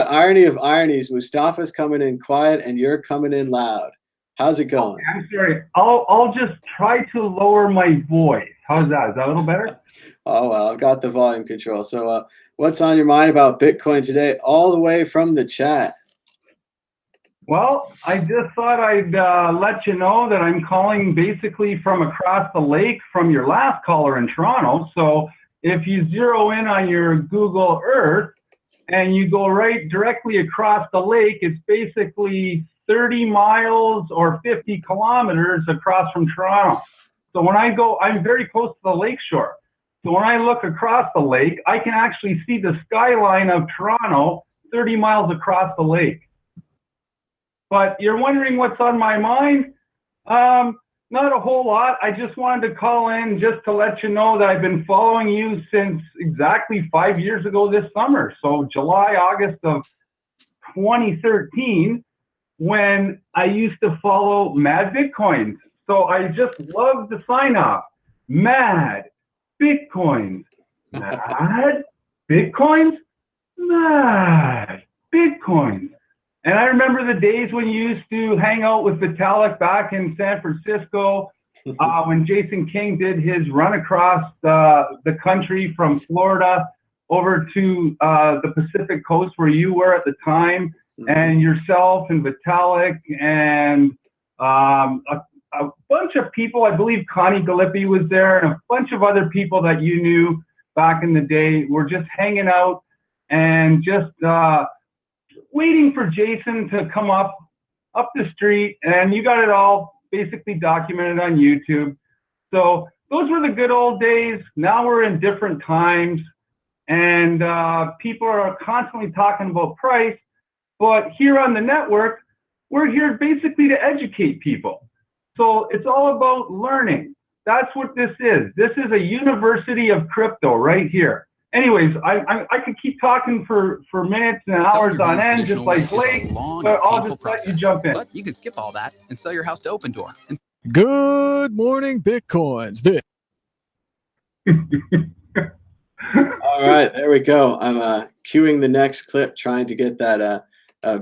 S1: irony of ironies. Mustafa's coming in quiet and you're coming in loud. How's it going?
S5: Okay, I'm sorry. I'll just try to lower my voice. How's that? Is that a little better?
S1: Oh, well, I've got the volume control. So what's on your mind about Bitcoin today, all the way from the chat?
S5: Well, I just thought I'd let you know that I'm calling basically from across the lake from your last caller in Toronto. So if you zero in on your Google Earth and you go right directly across the lake, it's basically 30 miles or 50 kilometers across from Toronto. So when I go, I'm very close to the lake shore. So when I look across the lake, I can actually see the skyline of Toronto 30 miles across the lake. But you're wondering what's on my mind? Not a whole lot. I just wanted to call in just to let you know that I've been following you since exactly 5 years ago this summer. So July, August of 2013, when I used to follow Mad Bitcoins. So I just love the sign off. Mad Bitcoins. Mad Bitcoins? Mad Bitcoins. And I remember the days when you used to hang out with Vitalik back in San Francisco, when Jason King did his run across the country from Florida over to the Pacific Coast where you were at the time, and yourself and Vitalik and a bunch of people. I believe Connie Galippi was there and a bunch of other people that you knew. back in the day were just hanging out and just waiting for Jason to come up the street, and you got it all basically documented on YouTube. So those were the good old days. Now we're in different times, and people are constantly talking about price. But here on the network, we're here basically to educate people. So it's all about learning. That's what this is. This is a university of crypto right here. Anyways, I could keep talking for minutes and hours on end, just like Blake, but I'll just let you jump in.
S6: But you can skip all that and sell your house to Open Door.
S7: Good morning, Bitcoins.
S1: All right, there we go. I'm queuing the next clip, trying to get that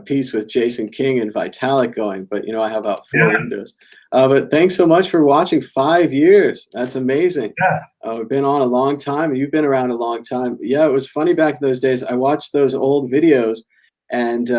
S1: piece with Jason King and Vitalik going, but I have about 4 windows. But thanks so much for watching. 5 years. That's amazing.
S5: Yeah.
S1: We've been on a long time. You've been around a long time. Yeah, it was funny back in those days. I watched those old videos, and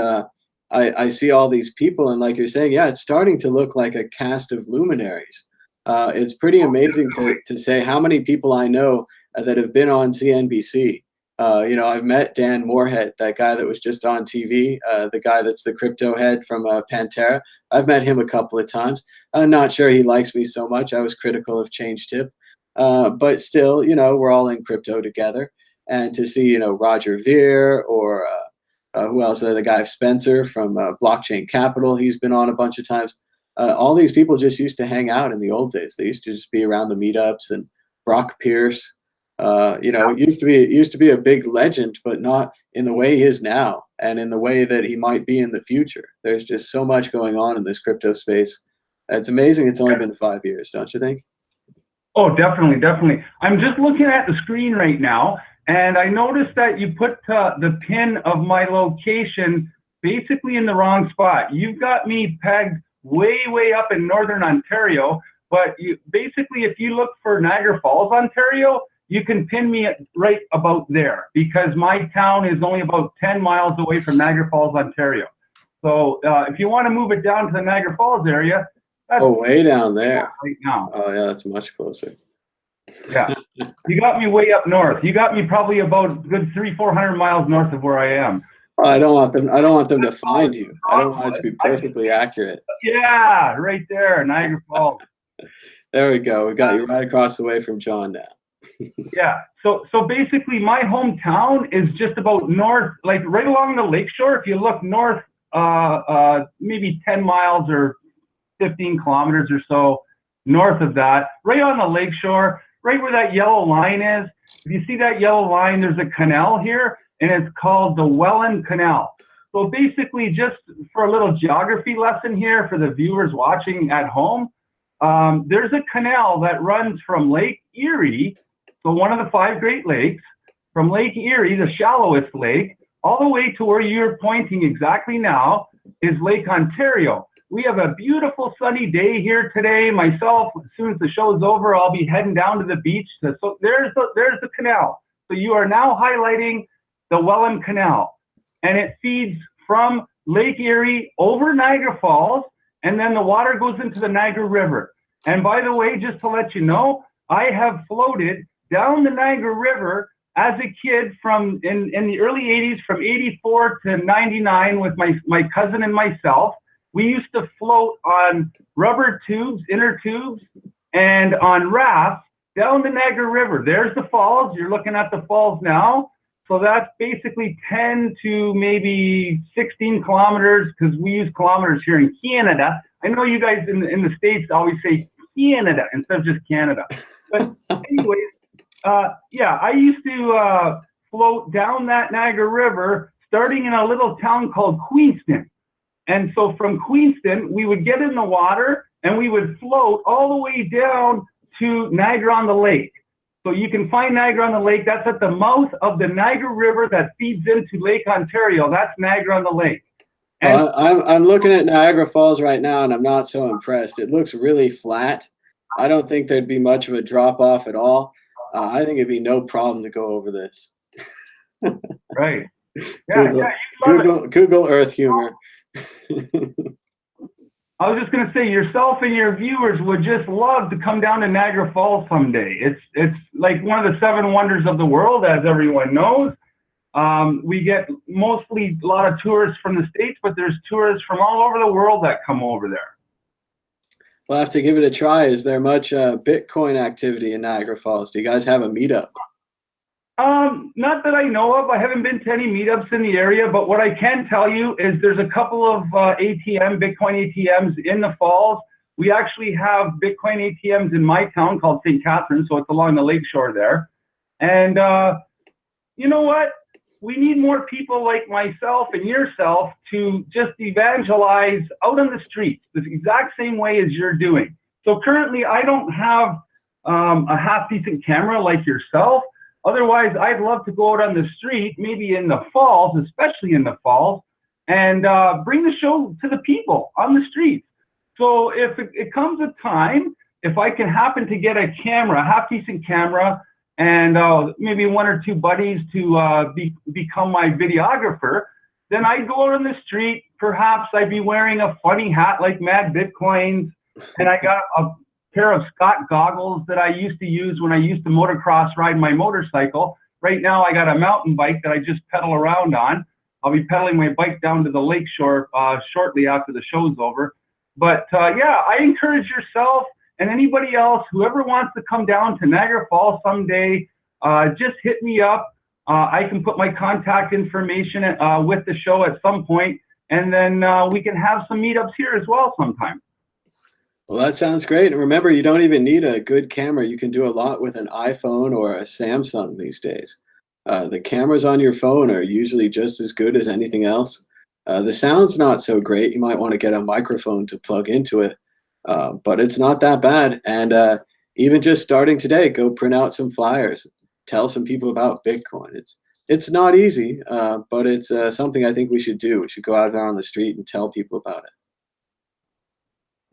S1: I see all these people, and like you're saying, yeah, it's starting to look like a cast of luminaries. It's pretty amazing to say how many people I know that have been on CNBC. I've met Dan Moorhead, that guy that was just on TV, the guy that's the crypto head from Pantera. I've met him a couple of times. I'm not sure he likes me so much. I was critical of Change Tip. But still, we're all in crypto together. And to see, Roger Ver or who else? The guy Spencer from Blockchain Capital, he's been on a bunch of times. All these people just used to hang out in the old days. They used to just be around the meetups, and Brock Pierce. It used to be a big legend, but not in the way he is now, and in the way that he might be in the future. There's just so much going on in this crypto space. It's amazing. It's only been 5 years, don't you think?
S5: Oh, definitely, definitely. I'm just looking at the screen right now, and I noticed that you put the pin of my location basically in the wrong spot. You've got me pegged way, way up in Northern Ontario, but basically, if you look for Niagara Falls, Ontario, you can pin me right about there, because my town is only about 10 miles away from Niagara Falls, Ontario. So if you want to move it down to the Niagara Falls area, that's
S1: way down there
S5: right now.
S1: Oh yeah, that's much closer.
S5: Yeah, you got me way up north. You got me probably about good 300-400 miles north of where I am.
S1: I don't want them to find you. I don't want it to be perfectly accurate.
S5: Yeah, right there, Niagara Falls.
S1: There we go. We got you right across the way from John now.
S5: Yeah, so basically my hometown is just about north, like right along the lakeshore. If you look north, maybe 10 miles or 15 kilometers or so north of that, right on the lakeshore, right where that yellow line is. If you see that yellow line, there's a canal here, and it's called the Welland Canal. So basically, just for a little geography lesson here for the viewers watching at home, there's a canal that runs from Lake Erie, so one of the 5 Great Lakes, from Lake Erie, the shallowest lake, all the way to where you're pointing exactly now is Lake Ontario. We have a beautiful sunny day here today. Myself, as soon as the show's over, I'll be heading down to the beach. So there's the canal. So you are now highlighting the Welland Canal, and it feeds from Lake Erie over Niagara Falls, and then the water goes into the Niagara River. And by the way, just to let you know, I have floated down the Niagara River as a kid in the early 80s, from 84 to 99 with my cousin and myself. We used to float on rubber tubes, inner tubes, and on rafts down the Niagara River. There's the falls. You're looking at the falls now. So that's basically 10 to maybe 16 kilometers, because we use kilometers here in Canada. I know you guys in the States always say Canada instead of just Canada. But anyways, yeah, I used to float down that Niagara River, starting in a little town called Queenston. And so from Queenston, we would get in the water and we would float all the way down to Niagara-on-the-Lake. So you can find Niagara-on-the-Lake. That's at the mouth of the Niagara River that feeds into Lake Ontario. That's Niagara-on-the-Lake.
S1: Well, I'm looking at Niagara Falls right now, and I'm not so impressed. It looks really flat. I don't think there'd be much of a drop-off at all. I think it'd be no problem to go over this.
S5: Right. Yeah,
S1: Google Earth humor.
S5: I was just going to say, yourself and your viewers would just love to come down to Niagara Falls someday. It's like one of the 7 wonders of the world, as everyone knows. We get mostly a lot of tourists from the States, but there's tourists from all over the world that come over there.
S1: We'll have to give it a try. Is there much Bitcoin activity in Niagara Falls? Do you guys have a meetup?
S5: Not that I know of. I haven't been to any meetups in the area, but what I can tell you is there's a couple of Bitcoin ATMs in the falls. We actually have Bitcoin ATMs in my town called St. Catharines, so it's along the lakeshore there. And you know what? We need more people like myself and yourself to just evangelize out on the streets the exact same way as you're doing. So currently, I don't have a half-decent camera like yourself. Otherwise, I'd love to go out on the street, maybe in the falls, especially in the falls, and bring the show to the people on the streets. So if it comes a time, if I can happen to get a camera, a half-decent camera, and maybe 1 or 2 buddies to become my videographer, then I'd go out on the street. Perhaps I'd be wearing a funny hat like Mad Bitcoins, and I got a pair of Scott goggles that I used to use when I used to motocross ride my motorcycle. Right now I got a mountain bike that I just pedal around on. I'll be pedaling my bike down to the lakeshore shortly after the show's over. But yeah, I encourage yourself and anybody else, whoever wants to come down to Niagara Falls someday, just hit me up. I can put my contact information with the show at some point, and then we can have some meetups here as well sometime.
S1: Well, that sounds great. And remember, you don't even need a good camera. You can do a lot with an iPhone or a Samsung these days. The cameras on your phone are usually just as good as anything else. The sound's not so great. You might want to get a microphone to plug into it, but it's not that bad. And even just starting today, go print out some flyers. Tell some people about Bitcoin. It's not easy, but it's something I think we should do. We should go out there on the street and tell people about it.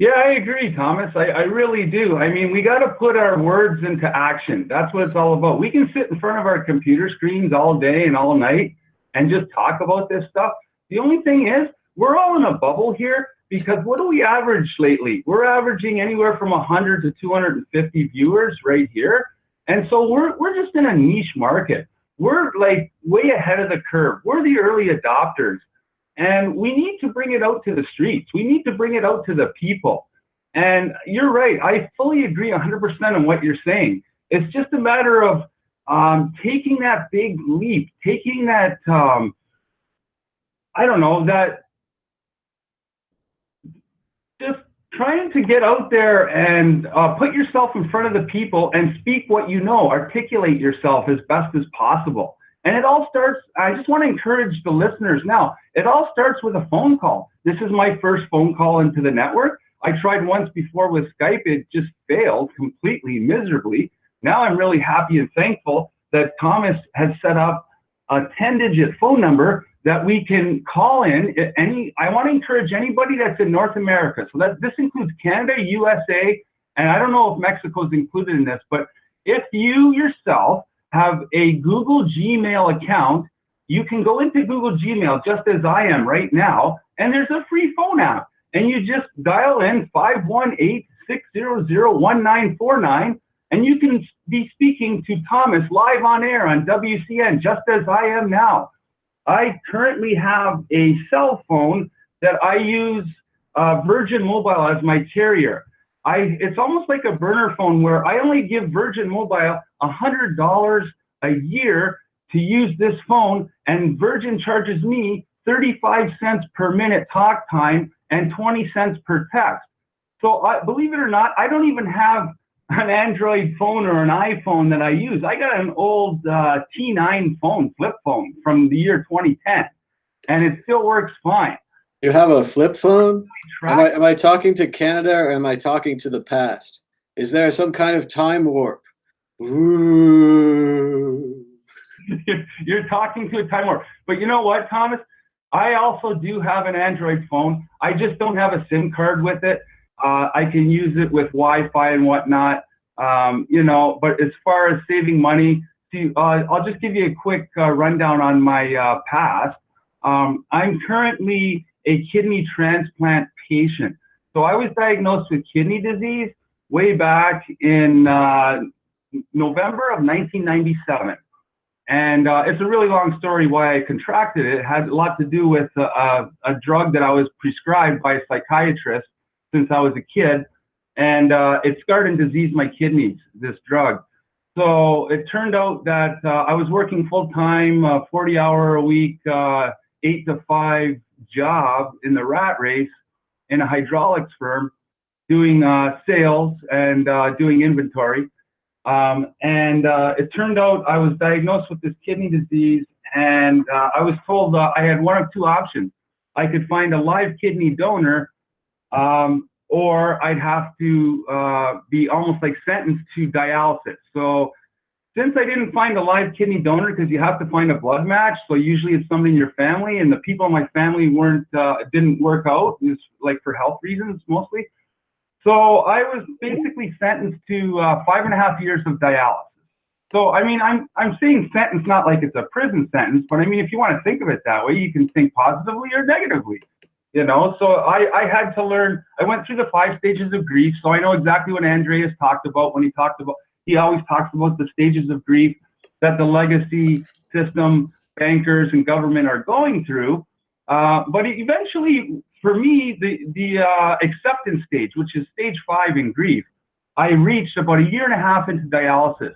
S5: Yeah, I agree, Thomas. I really do. I mean, we got to put our words into action. That's what it's all about. We can sit in front of our computer screens all day and all night and just talk about this stuff. The only thing is, we're all in a bubble here, because what do we average lately? We're averaging anywhere from 100 to 250 viewers right here. And so we're just in a niche market. We're like way ahead of the curve. We're the early adopters. And we need to bring it out to the streets. We need to bring it out to the people. And you're right. I fully agree 100% on what you're saying. It's just a matter of taking that big leap, taking that, I don't know, that just trying to get out there and put yourself in front of the people and speak what you know, articulate yourself as best as possible. And it all starts, I just want to encourage the listeners now, it all starts with a phone call. This is my first phone call into the network. I tried once before with Skype. It just failed completely, miserably. Now I'm really happy and thankful that Thomas has set up a 10-digit phone number that we can call in. I want to encourage anybody that's in North America. So this includes Canada, USA, and I don't know if Mexico is included in this, but if you yourself have a Google Gmail account, you can go into Google Gmail just as I am right now, and there's a free phone app. And you just dial in 518-600-1949, and you can be speaking to Thomas live on air on WCN, just as I am now. I currently have a cell phone that I use Virgin Mobile as my carrier. It's almost like a burner phone where I only give Virgin Mobile $100 a year to use this phone, and Virgin charges me 35 cents per minute talk time and 20 cents per text. So believe it or not, I don't even have an Android phone or an iPhone that I use. I got an old T9 phone, flip phone from the year 2010, and it still works fine.
S1: You have a flip phone? Am I talking to Canada, or am I talking to the past? Is there some kind of time warp? Ooh.
S5: You're talking to a time warp. But you know what, Thomas? I also do have an Android phone. I just don't have a SIM card with it. I can use it with Wi-Fi and whatnot, you know, but as far as saving money, see, I'll just give you a quick rundown on my past. I'm currently a kidney transplant patient. So So I was diagnosed with kidney disease way back in November of 1997. And it's a really long story why I contracted it. It had a lot to do with a drug that I was prescribed by a psychiatrist since I was a kid. And it scarred and diseased my kidneys, this drug. So it turned out that I was working full-time, 40-hour-a-week, 8 to 5 job in the rat race in a hydraulics firm, doing sales and doing inventory. It turned out I was diagnosed with this kidney disease, and I was told I had one of two options. I could find a live kidney donor, or I'd have to be almost like sentenced to dialysis. So since I didn't find a live kidney donor, because you have to find a blood match, so usually it's somebody in your family, and the people in my family didn't work out, it was like for health reasons mostly. So I was basically sentenced to 5.5 years of dialysis. So I mean, I'm saying sentence not like it's a prison sentence, but I mean, if you want to think of it that way, you can think positively or negatively. You know, so I had to learn. I went through the 5 stages of grief, so I know exactly what Andreas talked about when he always talks about the stages of grief that the legacy system, bankers, and government are going through. But eventually, for me, the acceptance stage, which is stage 5 in grief, I reached about 1.5 years into dialysis.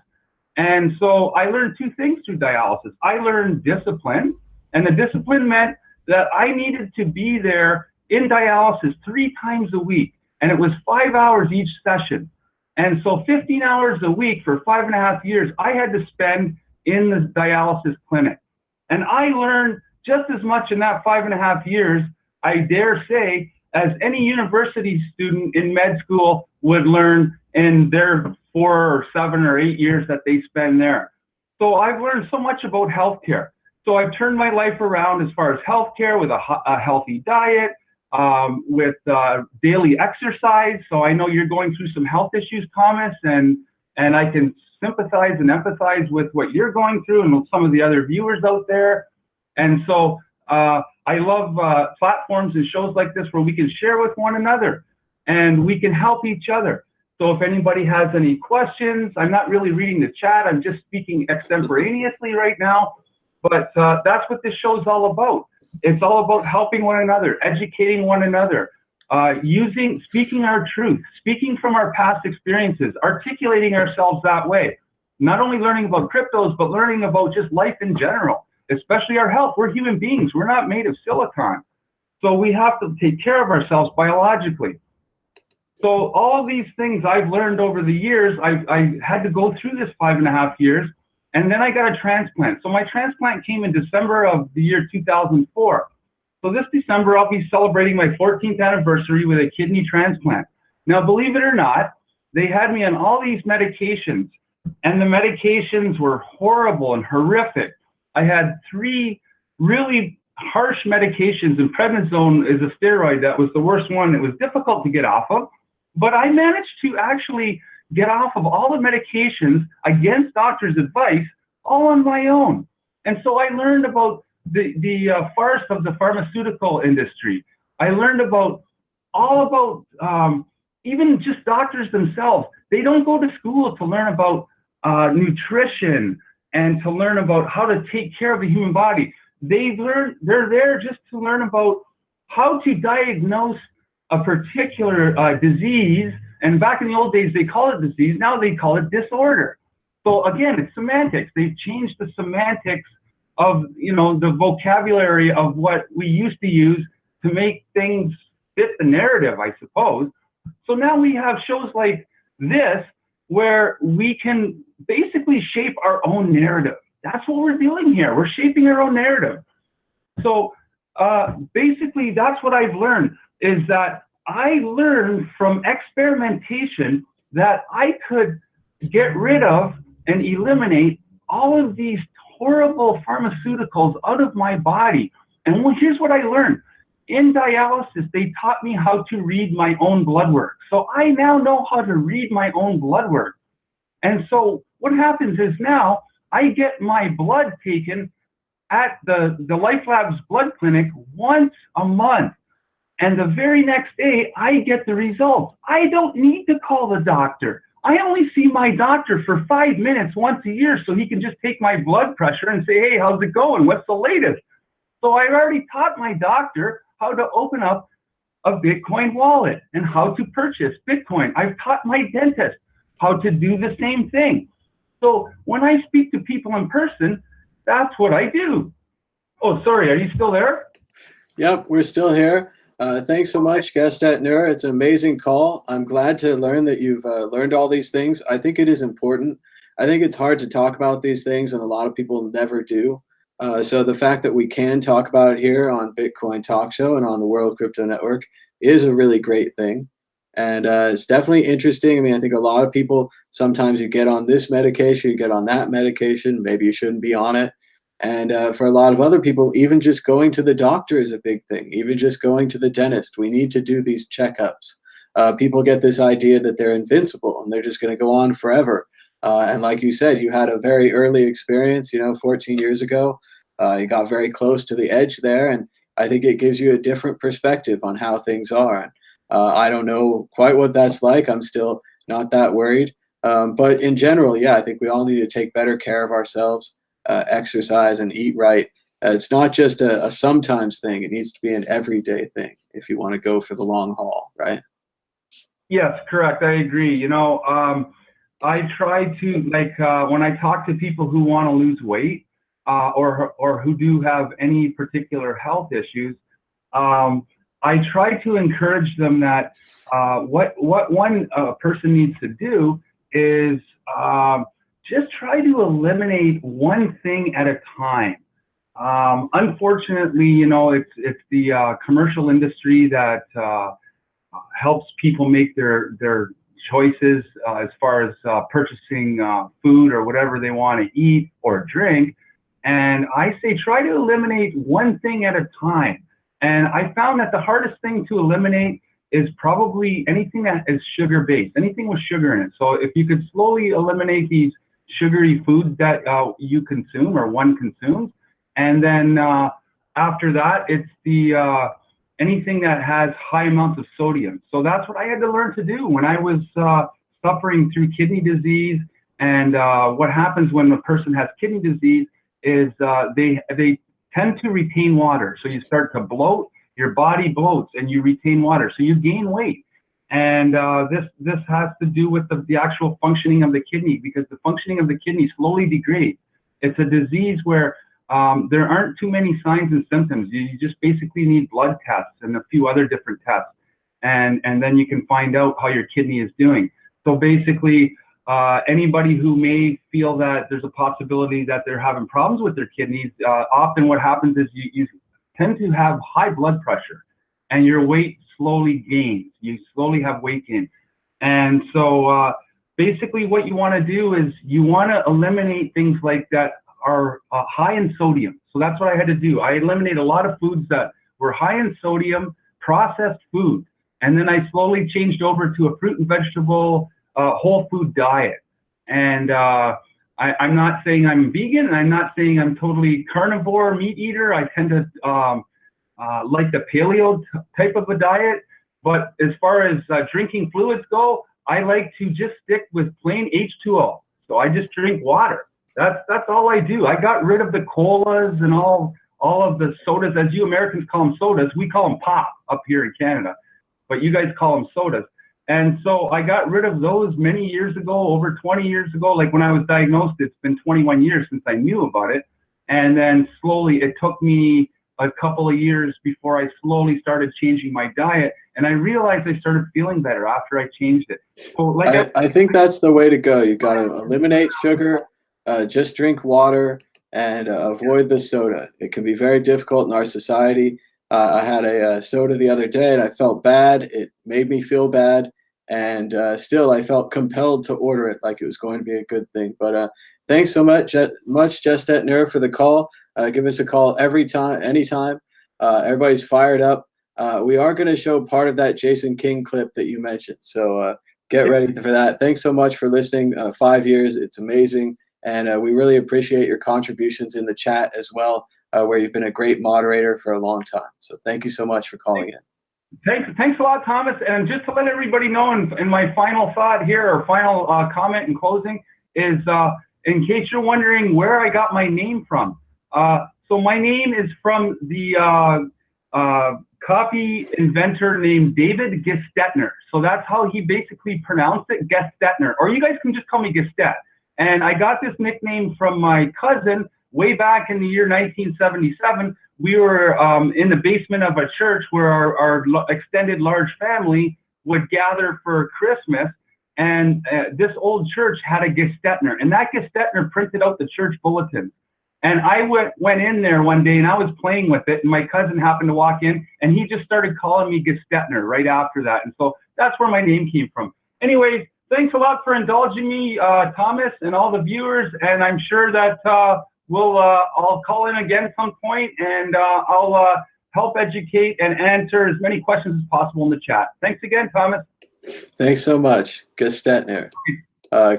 S5: And so I learned 2 things through dialysis. I learned discipline, and the discipline meant that I needed to be there in dialysis 3 times a week, and it was 5 hours each session. And so 15 hours a week for 5.5 years, I had to spend in the dialysis clinic. And I learned just as much in that 5.5 years, I dare say, as any university student in med school would learn in their 4 or 7 or 8 years that they spend there. So I've learned so much about healthcare. So I've turned my life around as far as healthcare with a healthy diet, with daily exercise. So I know you're going through some health issues, Thomas, and I can sympathize and empathize with what you're going through and some of the other viewers out there. And so I love platforms and shows like this where we can share with one another and we can help each other. So if anybody has any questions, I'm not really reading the chat. I'm just speaking extemporaneously right now. But that's what this show is all about. It's all about helping one another, educating one another, speaking our truth, speaking from our past experiences, articulating ourselves that way. Not only learning about cryptos, but learning about just life in general, especially our health. We're human beings. We're not made of silicon. So we have to take care of ourselves biologically. So all these things I've learned over the years, I had to go through this 5.5 years. And then I got a transplant. So my transplant came in December of the year 2004. So this December, I'll be celebrating my 14th anniversary with a kidney transplant. Now, believe it or not, they had me on all these medications, and the medications were horrible and horrific. I had 3 really harsh medications, and prednisone is a steroid that was the worst one. It was difficult to get off of, but I managed to actually get off of all the medications against doctor's advice, all on my own. And so I learned about the farce of the pharmaceutical industry. I learned about even just doctors themselves. They don't go to school to learn about nutrition and to learn about how to take care of the human body. They're there just to learn about how to diagnose a particular disease. And back in the old days, they call it disease. Now they call it disorder. So again, it's semantics. They've changed the semantics of, the vocabulary of what we used to use to make things fit the narrative, I suppose. So now we have shows like this where we can basically shape our own narrative. That's what we're doing here. We're shaping our own narrative. So basically, that's what I've learned, is that I learned from experimentation that I could get rid of and eliminate all of these horrible pharmaceuticals out of my body. And here's what I learned. In dialysis, they taught me how to read my own blood work. So I now know how to read my own blood work. And so what happens is now I get my blood taken at the Life Labs blood clinic once a month. And the very next day, I get the results. I don't need to call the doctor. I only see my doctor for 5 minutes once a year so he can just take my blood pressure and say, hey, how's it going? What's the latest? So I've already taught my doctor how to open up a Bitcoin wallet and how to purchase Bitcoin. I've taught my dentist how to do the same thing. So when I speak to people in person, that's what I do. Oh, sorry, are you still there?
S1: Yep, we're still here. Thanks so much, Gestat Nur. It's an amazing call. I'm glad to learn that you've learned all these things. I think it is important. I think it's hard to talk about these things, and a lot of people never do. So the fact that we can talk about it here on Bitcoin Talk Show and on the World Crypto Network is a really great thing. And it's definitely interesting. I mean, I think a lot of people, sometimes you get on this medication, you get on that medication, maybe you shouldn't be on it. And for a lot of other people, even just going to the doctor is a big thing, even just going to the dentist. We need to do these checkups. People get this idea that they're invincible and they're just going to go on forever. And like you said, you had a very early experience, 14 years ago. You got very close to the edge there. And I think it gives you a different perspective on how things are. I don't know quite what that's like. I'm still not that worried. But in general, yeah, I think we all need to take better care of ourselves. Exercise and eat right. It's not just a sometimes thing. It needs to be an everyday thing if you want to go for the long haul, right?
S5: Yes, correct. I agree. I try to, when I talk to people who want to lose weight or who do have any particular health issues, I try to encourage them that what one person needs to do is just try to eliminate one thing at a time. Unfortunately, it's the commercial industry that helps people make their choices as far as purchasing food or whatever they want to eat or drink. And I say try to eliminate one thing at a time. And I found that the hardest thing to eliminate is probably anything that is sugar-based, anything with sugar in it. So if you could slowly eliminate these sugary foods that you consume or one consumes, and then after that, it's the anything that has high amounts of sodium. So that's what I had to learn to do when I was suffering through kidney disease. And what happens when a person has kidney disease is they tend to retain water. So you start to bloat, your body bloats, and you retain water. So you gain weight. And this has to do with the actual functioning of the kidney, because the functioning of the kidney slowly degrades. It's a disease where there aren't too many signs and symptoms. You just basically need blood tests and a few other different tests. And then you can find out how your kidney is doing. So basically, anybody who may feel that there's a possibility that they're having problems with their kidneys, often what happens is you tend to have high blood pressure and your weight slowly gains. You slowly have weight gain. And so basically what you want to do is you want to eliminate things like that are high in sodium. So that's what I had to do. I eliminated a lot of foods that were high in sodium, processed food. And then I slowly changed over to a fruit and vegetable whole food diet. And I'm not saying I'm vegan, and I'm not saying I'm totally carnivore meat eater. I tend to like the paleo type of a diet. But as far as drinking fluids go, I like to just stick with plain H2O. So I just drink water. That's all I do. I got rid of the colas and all of the sodas, as you Americans call them sodas. We call them pop up here in Canada, but you guys call them sodas. And so I got rid of those many years ago, over 20 years ago. Like when I was diagnosed, it's been 21 years since I knew about it. And then slowly, it took me a couple of years before I slowly started changing my diet. And I realized I started feeling better after I changed it. So like
S1: I think that's the way to go. You got to eliminate sugar, just drink water, and avoid the soda. It can be very difficult in our society. I had a soda the other day and I felt bad. It made me feel bad. And still, I felt compelled to order it like it was going to be a good thing. But thanks so much, Gestat Nur, for the call. Give us a call anytime. Everybody's fired up. We are going to show part of that Jason King clip that you mentioned. So get ready for that. Thanks so much for listening. 5 years. It's amazing. And we really appreciate your contributions in the chat as well, where you've been a great moderator for a long time. So thank you so much for calling in.
S5: Thanks a lot, Thomas. And just to let everybody know, in my final thought here, or final comment in closing, is in case you're wondering where I got my name from. So my name is from the copy inventor named David Gestetner. So that's how he basically pronounced it, Gestetner. Or you guys can just call me Gestet. And I got this nickname from my cousin way back in the year 1977. We were in the basement of a church where our extended large family would gather for Christmas. And this old church had a Gestetner. And that Gestetner printed out the church bulletins. And I went in there one day and I was playing with it, and my cousin happened to walk in and he just started calling me Gestetner right after that. And so that's where my name came from. Anyways, thanks a lot for indulging me, Thomas, and all the viewers. And I'm sure that I'll call in again some point, and I'll help educate and answer as many questions as possible in the chat. Thanks again, Thomas.
S1: Thanks so much, Gestetner.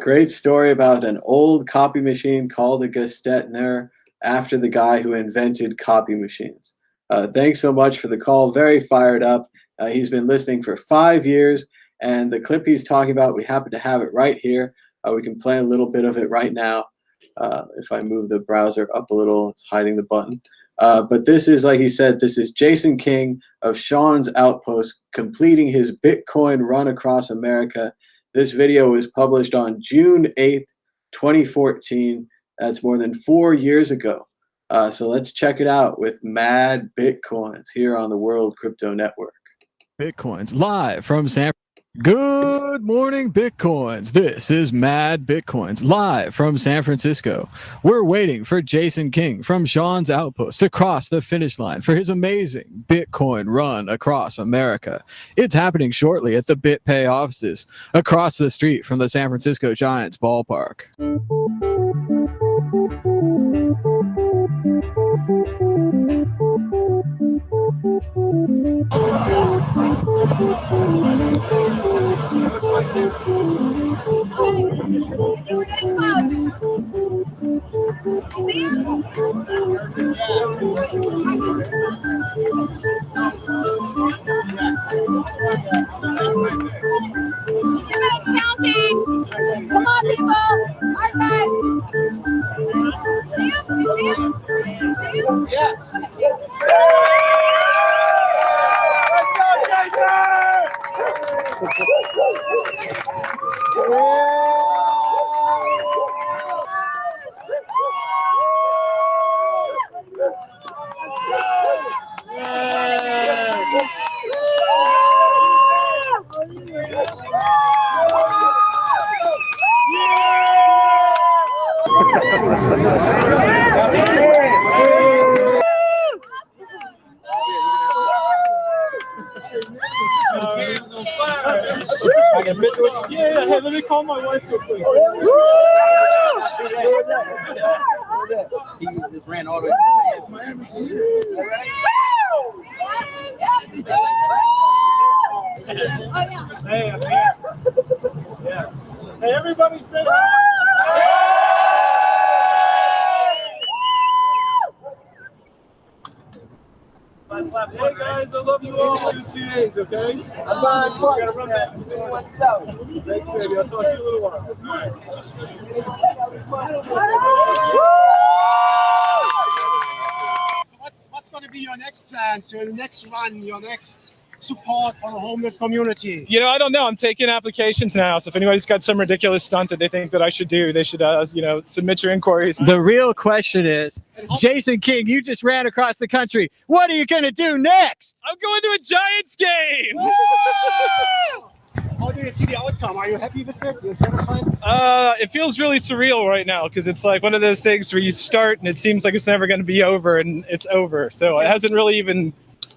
S1: Great story about an old copy machine called a Gestetner after the guy who invented copy machines. Thanks so much for the call. Very fired up. He's been listening for 5 years, and the clip he's talking about, we happen to have it right here. We can play a little bit of it right now. If I move the browser up a little, it's hiding the button. But this is, like he said, this is Jason King of Sean's Outpost completing his Bitcoin run across America. This video was published on June 8th, 2014. That's more than 4 years ago. So let's check it out with Mad Bitcoins here on the World Crypto Network.
S7: Bitcoins live from San Francisco. Good morning, Bitcoins. This is Mad Bitcoins live from San Francisco. We're waiting for Jason King from Sean's Outpost to cross the finish line for his amazing Bitcoin run across America. It's happening shortly at the BitPay offices across the street from the San Francisco Giants ballpark.
S8: We're getting close. County. Come on, people. All right, guys. See him? Do you see him? See him? Yeah.
S9: Yeah, hey, let me call my wife real quick. He just ran all the way. Hey, I'm here. Yes. Hey, everybody say hi. Hey guys, I love you all. See you in 2 days, okay? I'm on. Gotta run back. What's up? Thanks, baby. I'll talk to you in a little while.
S10: What's going to be your next plans, your next run, your next support for the homeless community?
S9: You know, I don't know. I'm taking applications now. So if anybody's got some ridiculous stunt that they think that I should do, they should, submit your inquiries.
S7: The real question is, Jason King, you just ran across the country. What are you going to do next?
S9: I'm going to a Giants game.
S10: How do you see the outcome? Are you happy with it? You're satisfied?
S9: It feels really surreal right now because it's like one of those things where you start and it seems like it's never going to be over, and it's over. So it hasn't really even,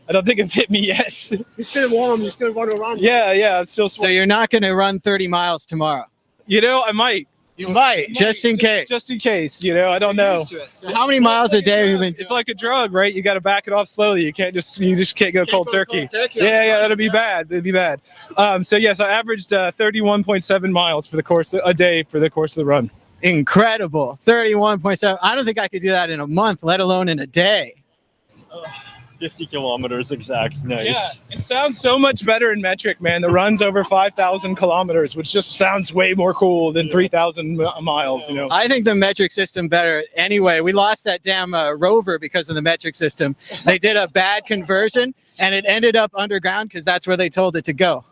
S9: I don't think it's hit me yet.
S10: You're still warm. You still want to run?
S9: Yeah. It's still.
S7: So you're not going to run 30 miles tomorrow?
S9: You know, I might.
S7: You might, just in case.
S9: Just in case, I don't know.
S7: So how many miles a day have you been doing?
S9: It's like a drug, right? You got to back it off slowly. You just can't go cold turkey. Yeah, that'll be bad. It'd be bad. So I averaged 31.7 miles for the course of the run.
S7: Incredible. 31.7. I don't think I could do that in a month, let alone in a day.
S4: 50 kilometers exact. Nice.
S9: Yeah, it sounds so much better in metric, man. The run's over 5,000 kilometers, which just sounds way more cool than 3,000 miles, you know.
S11: I think the metric system better. Anyway, we lost that damn rover because of the metric system. They did a bad conversion, and it ended up underground because that's where they told it to go.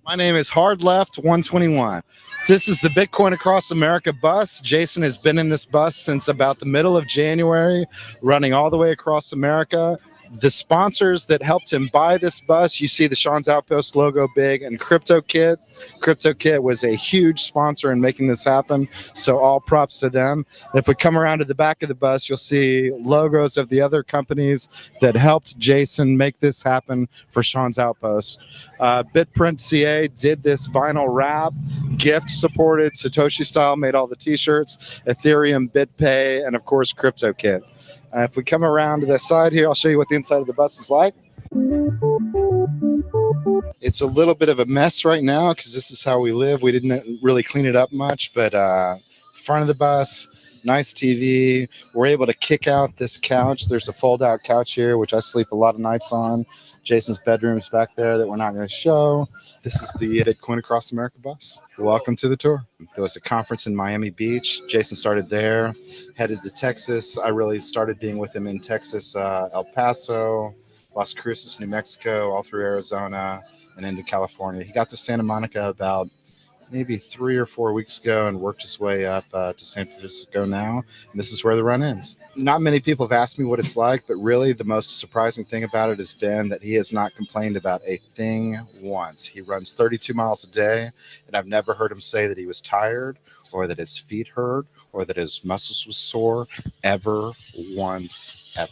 S12: My name is Hard Left 121. This is the Bitcoin Across America bus. Jason has been in this bus since about the middle of January, running all the way across America. The sponsors that helped him buy this bus, you see the Sean's Outpost logo big, and CryptoKit. CryptoKit was a huge sponsor in making this happen, so all props to them. If we come around to the back of the bus, you'll see logos of the other companies that helped Jason make this happen for Sean's Outpost. Bitprint CA did this vinyl wrap, gift supported, Satoshi style, made all the t-shirts, Ethereum, BitPay, and of course CryptoKit. If we come around to the side here, I'll show you what the inside of the bus is like. It's a little bit of a mess right now because this is how we live. We didn't really clean it up much, but front of the bus, nice TV. We're able to kick out this couch. There's a fold-out couch here, which I sleep a lot of nights on. Jason's bedroom is back there that we're not going to show. This is the Bitcoin Across America bus. Welcome to the tour. There was a conference in Miami Beach. Jason started there, headed to Texas. I really started being with him in Texas, El Paso, Las Cruces, New Mexico, all through Arizona, and into California. He got to Santa Monica about maybe 3 or 4 weeks ago and worked his way up to San Francisco now. And this is where the run ends. Not many people have asked me what it's like, but really the most surprising thing about it has been that he has not complained about a thing once. He runs 32 miles a day, and I've never heard him say that he was tired or that his feet hurt or that his muscles was sore ever once, ever.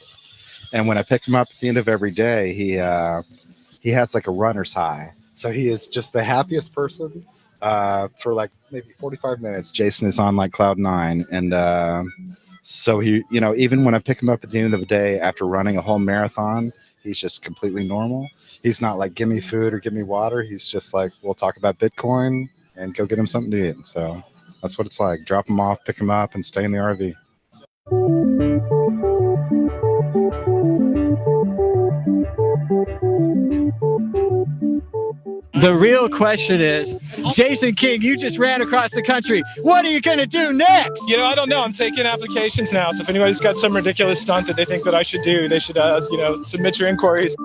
S12: And when I pick him up at the end of every day, he has like a runner's high. So he is just the happiest person. For like maybe 45 minutes, Jason is on like cloud 9. And so he, you know, even when I pick him up at the end of the day after running a whole marathon, he's just completely normal. He's not like, give me food or give me water. He's just like, we'll talk about Bitcoin and go get him something to eat. So that's what it's like. Drop him off, pick him up, and stay in the RV.
S11: The real question is, Jason King, you just ran across the country. What are you going to do next?
S9: You know, I don't know. I'm taking applications now. So if anybody's got some ridiculous stunt that they think that I should do, they should, you know, submit your inquiries.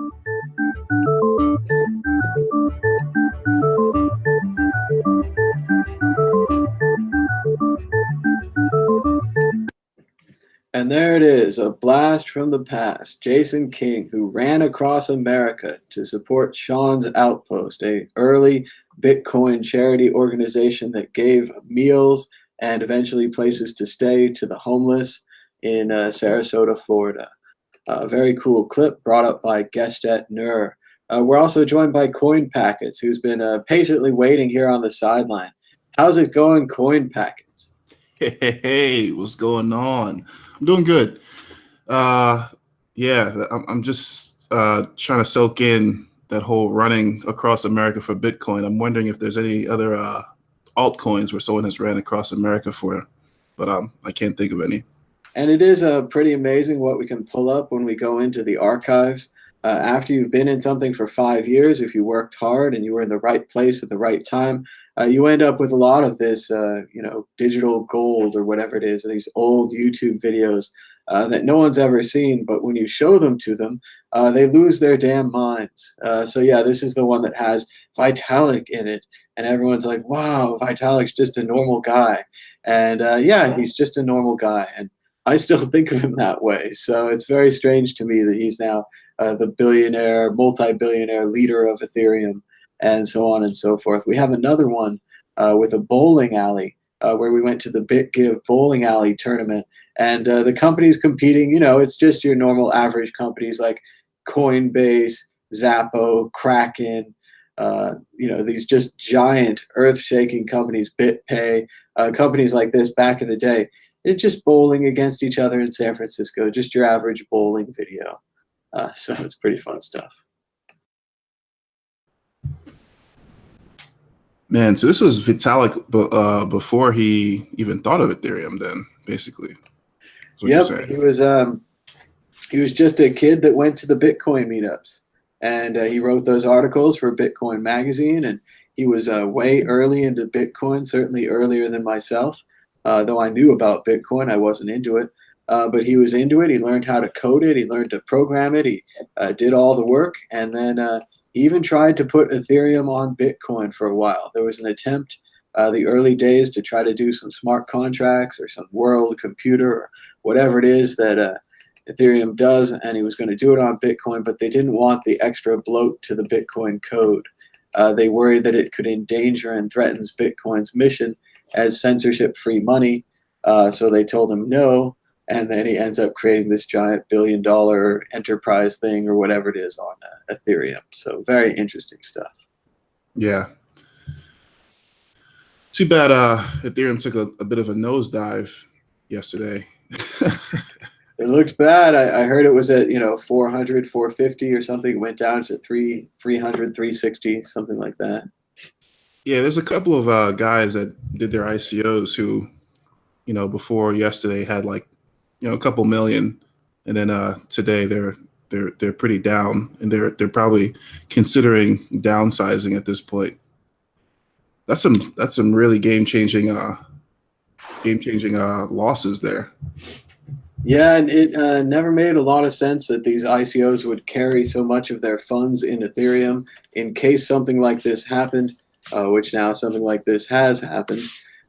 S1: And there it is, a blast from the past. Jason King, who ran across America to support Sean's Outpost, a early Bitcoin charity organization that gave meals and eventually places to stay to the homeless in Sarasota, Florida. A very cool clip brought up by Gestet Nur. We're also joined by Coin Packets, who's been patiently waiting here on the sideline. How's it going, Coin Packets?
S13: Hey, what's going on? I'm doing good. Yeah, I'm just trying to soak in that whole running across America for Bitcoin. I'm wondering if there's any other altcoins where someone has ran across America for, but I can't think of any.
S1: And it is pretty amazing what we can pull up when we go into the archives. After you've been in something for 5 years, if you worked hard and you were in the right place at the right time, you end up with a lot of this, you know, digital gold or whatever it is, these old YouTube videos that no one's ever seen. But when you show them to them, they lose their damn minds. So yeah, this is the one that has Vitalik in it. And everyone's like, wow, Vitalik's just a normal guy. And yeah, he's just a normal guy. And I still think of him that way. So it's very strange to me that he's now the billionaire, multi-billionaire leader of Ethereum, and so on and so forth. We have another one with a bowling alley where we went to the BitGive bowling alley tournament, and the companies competing, you know, it's just your normal average companies like Coinbase, Zappo, Kraken, you know, these just giant earth-shaking companies, BitPay, companies like this back in the day. It's just bowling against each other in San Francisco, just your average bowling video. So it's pretty fun stuff.
S13: Man, so this was Vitalik before he even thought of Ethereum. Then, basically, that's what you're saying.
S1: He was just a kid that went to the Bitcoin meetups, and he wrote those articles for Bitcoin Magazine. And he was way early into Bitcoin, certainly earlier than myself. Though I knew about Bitcoin, I wasn't into it. But he was into it. He learned how to code it. He learned to program it. He did all the work, and then he even tried to put Ethereum on Bitcoin for a while. There was an attempt, the early days, to try to do some smart contracts or some world computer or whatever it is that Ethereum does, and he was going to do it on Bitcoin, but they didn't want the extra bloat to the Bitcoin code. They worried that it could endanger and threatens Bitcoin's mission as censorship-free money, so they told him no, and then he ends up creating this giant billion-dollar enterprise thing or whatever it is on Ethereum. So very interesting stuff.
S13: Yeah. Too bad Ethereum took a bit of a nosedive yesterday.
S1: It looked bad. I heard it was at 400, 450 or something. It went down to 300, 360, something like that.
S13: Yeah, there's a couple of guys that did their ICOs who, before yesterday had like, a couple million, and then today they're pretty down, and they're probably considering downsizing at this point. That's some really game changing losses there.
S1: Yeah, and it never made a lot of sense that these ICOs would carry so much of their funds in Ethereum in case something like this happened, which now something like this has happened.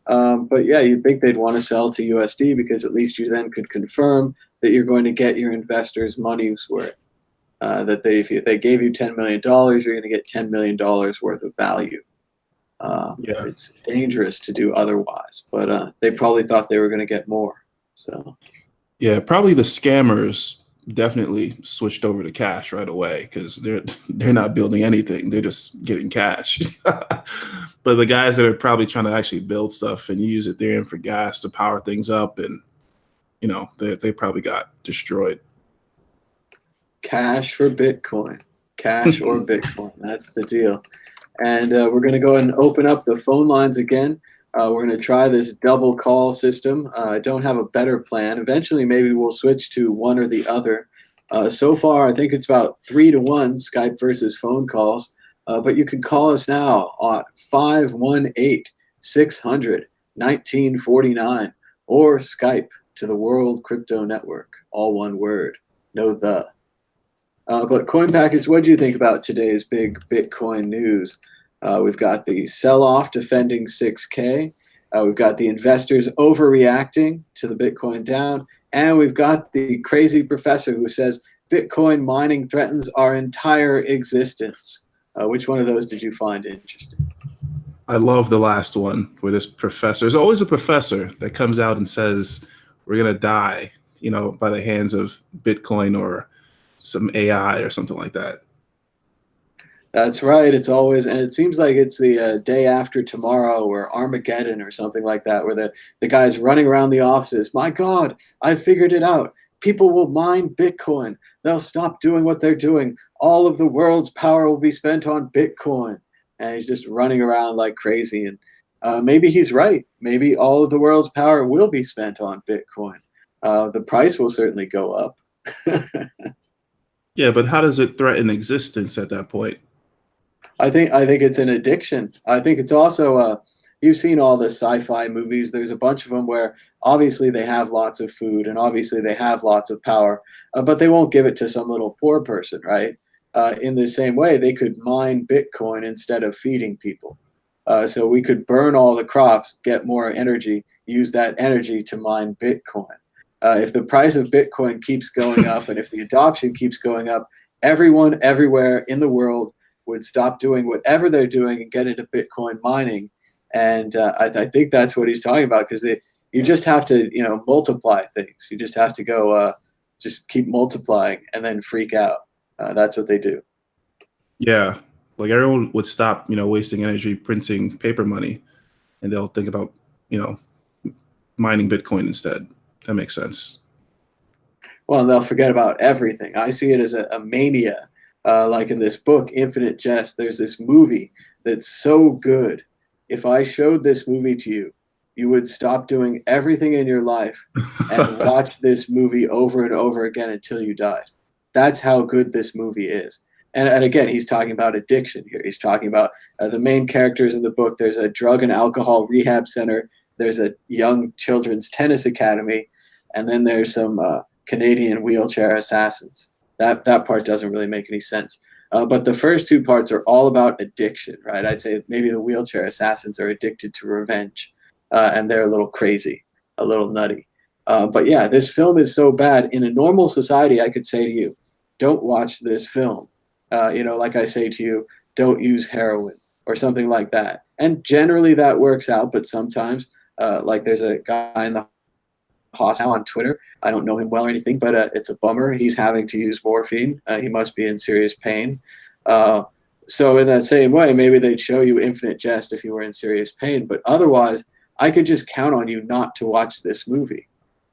S1: But yeah, you'd think they'd want to sell to USD because at least you then could confirm that you're going to get your investors' money's worth. That if they gave you $10 million, you're going to get $10 million worth of value.
S13: Yeah.
S1: It's dangerous to do otherwise, but they probably thought they were going to get more. So.
S13: Yeah, probably the scammers definitely switched over to cash right away because they're not building anything; they're just getting cash. But the guys that are probably trying to actually build stuff and use Ethereum for gas to power things up, and they probably got destroyed.
S1: Cash for Bitcoin, cash or Bitcoin. That's the deal. And we're going to go ahead and open up the phone lines again. We're going to try this double call system. I don't have a better plan. Eventually, maybe we'll switch to one or the other. So far, I think it's about 3-1 Skype versus phone calls. But you can call us now at 518-600-1949 or Skype to the World Crypto Network. All one word. No the. But Coin Package, what do you think about today's big Bitcoin news? We've got the sell-off defending 6K. We've got the investors overreacting to the Bitcoin down. And we've got the crazy professor who says Bitcoin mining threatens our entire existence. Which one of those did you find interesting?
S13: I love the last one where this professor, there's always a professor that comes out and says, we're going to die, by the hands of Bitcoin or some AI or something like that.
S1: That's right. It's always, and it seems like it's the day after tomorrow or Armageddon or something like that, where the guy's running around the offices. My God, I figured it out. People will mine Bitcoin. They'll stop doing what they're doing. All of the world's power will be spent on Bitcoin. And he's just running around like crazy. And maybe he's right. Maybe all of the world's power will be spent on Bitcoin. The price will certainly go up.
S13: Yeah, but how does it threaten existence at that point?
S1: I think it's an addiction. I think it's also you've seen all the sci-fi movies. There's a bunch of them where obviously they have lots of food and obviously they have lots of power, but they won't give it to some little poor person, right? In the same way, they could mine Bitcoin instead of feeding people. So we could burn all the crops, get more energy, use that energy to mine Bitcoin. If the price of Bitcoin keeps going up and if the adoption keeps going up, everyone everywhere in the world would stop doing whatever they're doing and get into Bitcoin mining. And I think that's what he's talking about, because you just have to, multiply things. You just have to go, just keep multiplying and then freak out. That's what they do.
S13: Yeah, like everyone would stop, wasting energy printing paper money, and they'll think about, mining Bitcoin instead. That makes sense.
S1: Well, they'll forget about everything. I see it as a mania. Like in this book, Infinite Jest, there's this movie that's so good if I showed this movie to you, you would stop doing everything in your life and watch this movie over and over again until you died. That's how good this movie is. And again, he's talking about addiction here. He's talking about the main characters in the book. There's a drug and alcohol rehab center. There's a young children's tennis academy. And then there's some Canadian wheelchair assassins. That part doesn't really make any sense. But the first two parts are all about addiction, right? I'd say maybe the wheelchair assassins are addicted to revenge, and they're a little crazy, a little nutty. But yeah, this film is so bad. In a normal society, I could say to you, don't watch this film. Like I say to you, don't use heroin or something like that. And generally that works out, but sometimes, like there's a guy in the hospital on Twitter. I don't know him well or anything, but it's a bummer. He's having to use morphine. He must be in serious pain. So in that same way, maybe they'd show you Infinite Jest if you were in serious pain, but otherwise, I could just count on you not to watch this movie.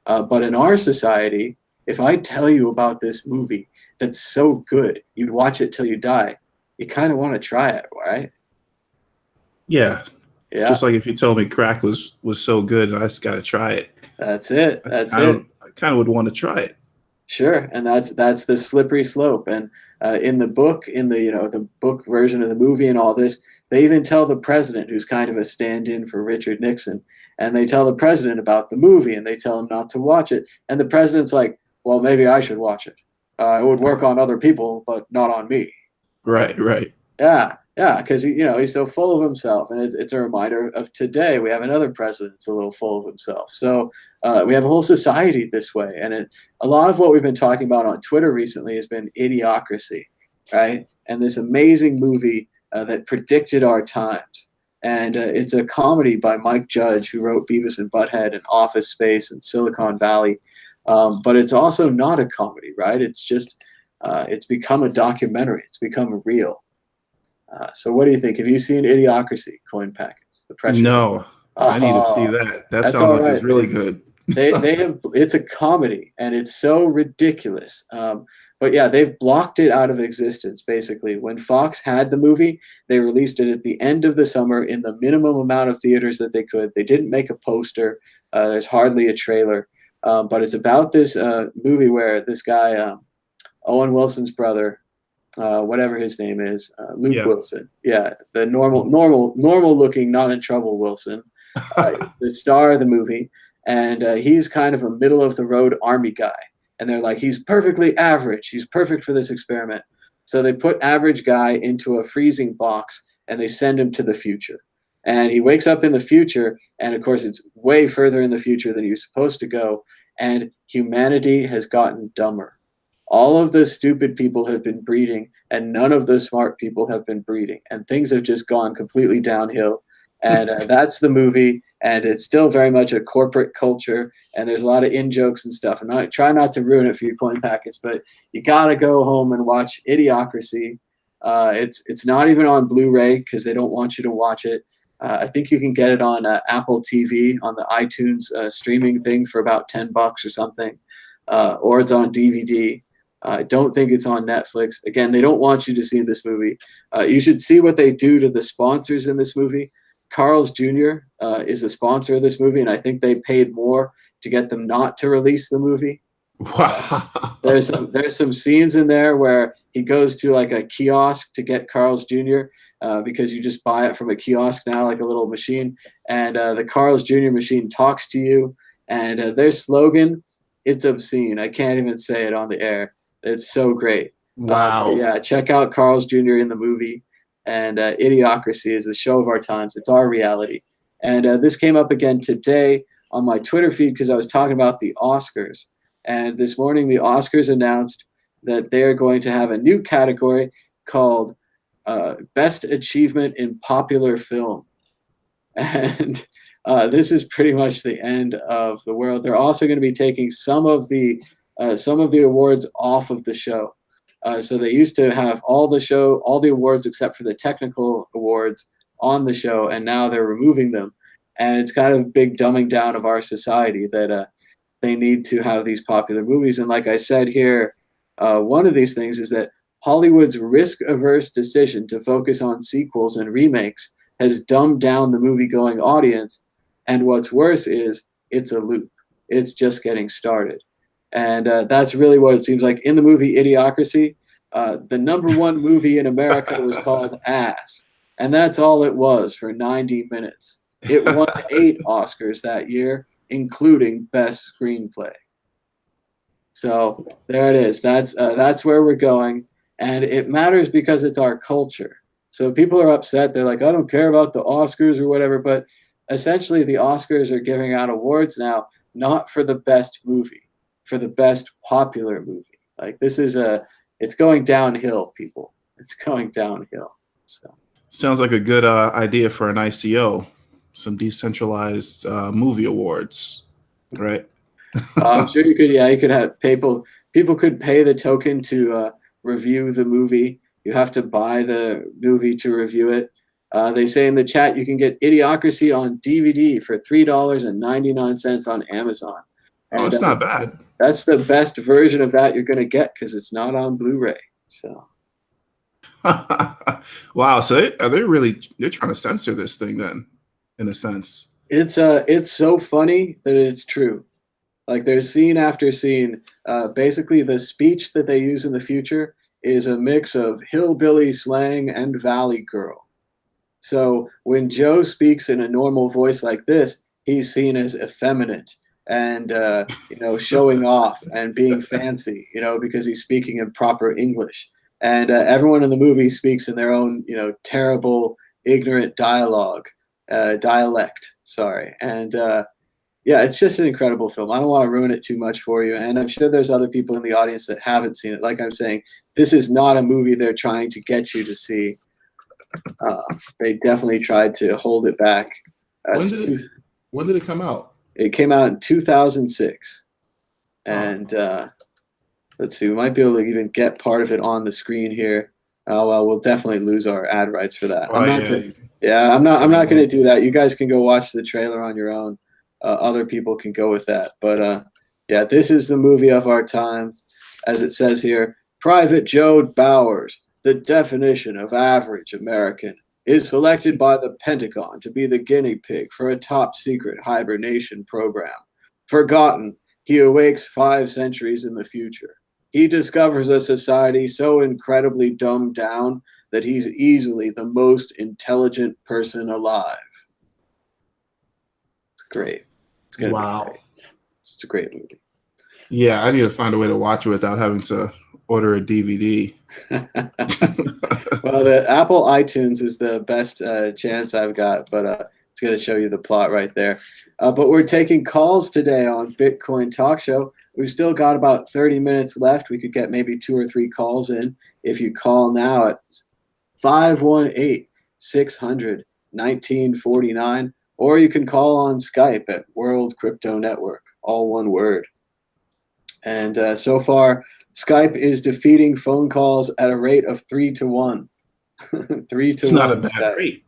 S1: But in our society, if I tell you about this movie that's so good, you'd watch it till you die. You kind of want to try it, right?
S13: Yeah.
S1: Yeah.
S13: Just like if you told me crack was so good, I just got to try it.
S1: That's it.
S13: I kind of would want to try it.
S1: Sure, and that's the slippery slope. And in the book, in the book version of the movie, and all this, they even tell the president, who's kind of a stand-in for Richard Nixon, and they tell the president about the movie, and they tell him not to watch it. And the president's like, "Well, maybe I should watch it. It would work on other people, but not on me."
S13: Right.
S1: Yeah, because he's so full of himself, and it's a reminder of today. We have another president that's a little full of himself. So we have a whole society this way, and a lot of what we've been talking about on Twitter recently has been Idiocracy, right? And this amazing movie that predicted our times, and it's a comedy by Mike Judge, who wrote Beavis and Butthead and Office Space and Silicon Valley, but it's also not a comedy, right? It's just it's become a documentary. It's become real. So what do you think? Have you seen Idiocracy, Coin Packets? The pressure.
S13: No, I need to see that. That sounds like it's really good.
S1: they have. It's a comedy, and it's so ridiculous. But yeah, they've blocked it out of existence. Basically, when Fox had the movie, they released it at the end of the summer in the minimum amount of theaters that they could. They didn't make a poster. There's hardly a trailer. But it's about this movie where this guy, Owen Wilson's brother, whatever his name is, Luke Wilson. Yeah, the normal looking, not in trouble Wilson, the star of the movie. And he's kind of a middle of the road army guy. And they're like, he's perfectly average. He's perfect for this experiment. So they put average guy into a freezing box and they send him to the future. And he wakes up in the future. And of course, it's way further in the future than you're supposed to go. And humanity has gotten dumber. All of the stupid people have been breeding, and none of the smart people have been breeding. And things have just gone completely downhill. And that's the movie. And it's still very much a corporate culture. And there's a lot of in-jokes and stuff. And I try not to ruin it for you, Coin Packets, but you got to go home and watch Idiocracy. It's not even on Blu-ray because they don't want you to watch it. I think you can get it on Apple TV, on the iTunes streaming thing for about $10 or something. Or it's on DVD. I don't think it's on Netflix. Again, they don't want you to see this movie. You should see what they do to the sponsors in this movie. Carl's Jr. Is a sponsor of this movie, and I think they paid more to get them not to release the movie.
S13: Wow.
S1: There's some scenes in there where he goes to like a kiosk to get Carl's Jr. Because you just buy it from a kiosk now, like a little machine. And the Carl's Jr. machine talks to you. And their slogan, it's obscene. I can't even say it on the air. It's so great.
S4: Wow.
S1: Yeah, check out Carl's Jr. in the movie. And Idiocracy is the show of our times. It's our reality. And this came up again today on my Twitter feed because I was talking about the Oscars. And this morning, the Oscars announced that they're going to have a new category called Best Achievement in Popular Film. And this is pretty much the end of the world. They're also going to be taking some of the awards off of the show. So they used to have all the awards except for the technical awards on the show, and now they're removing them. And it's kind of a big dumbing down of our society that they need to have these popular movies. And like I said here, one of these things is that Hollywood's risk-averse decision to focus on sequels and remakes has dumbed down the movie-going audience. And what's worse is it's a loop. It's just getting started. And that's really what it seems like. In the movie Idiocracy, the #1 movie in America was called Ass. And that's all it was for 90 minutes. It won 8 Oscars that year, including Best Screenplay. So there it is. That's where we're going. And it matters because it's our culture. So people are upset. They're like, I don't care about the Oscars or whatever. But essentially, the Oscars are giving out awards now, not for the best movie, for the best popular movie. Like it's going downhill, people. It's going downhill. So
S13: sounds like a good idea for an ICO, some decentralized movie awards, right?
S1: I'm sure you could. Yeah, you could have people. People could pay the token to review the movie. You have to buy the movie to review it. They say in the chat you can get Idiocracy on DVD for $3.99 on Amazon.
S13: Oh, it's not bad.
S1: That's the best version of that you're going to get because it's not on Blu-ray. So.
S13: Wow. So they're trying to censor this thing then, in a sense.
S1: It's so funny that it's true. Like there's scene after scene. Basically, the speech that they use in the future is a mix of hillbilly slang and Valley Girl. So when Joe speaks in a normal voice like this, he's seen as effeminate and showing off and being fancy, because he's speaking in proper English. And everyone in the movie speaks in their own, terrible, ignorant dialect. Sorry. And yeah, it's just an incredible film. I don't want to ruin it too much for you. And I'm sure there's other people in the audience that haven't seen it. Like I'm saying, this is not a movie they're trying to get you to see. They definitely tried to hold it back.
S13: When did it come out?
S1: It came out in 2006. And let's see, we might be able to even get part of it on the screen here. Oh, well, we'll definitely lose our ad rights for that. I'm not going to do that. You guys can go watch the trailer on your own. Other people can go with that. But yeah, this is the movie of our time. As it says here, Private Joe Bowers, the definition of average American, is selected by the Pentagon to be the guinea pig for a top secret hibernation program. Forgotten, he awakes 5 centuries in the future. He discovers a society so incredibly dumbed down that he's easily the most intelligent person alive. It's great. It's gonna be great. It's a great movie.
S13: Yeah, I need to find a way to watch it without having to order a DVD.
S1: Well, the Apple iTunes is the best chance I've got, but it's going to show you the plot right there. But we're taking calls today on Bitcoin Talk Show. We've still got about 30 minutes left. We could get maybe 2 or 3 calls in. If you call now at 518-600-1949, or you can call on Skype at World Crypto Network, all one word. And so far, Skype is defeating phone calls at a rate of 3-to-1. 3-to-1.
S13: It's not a bad rate.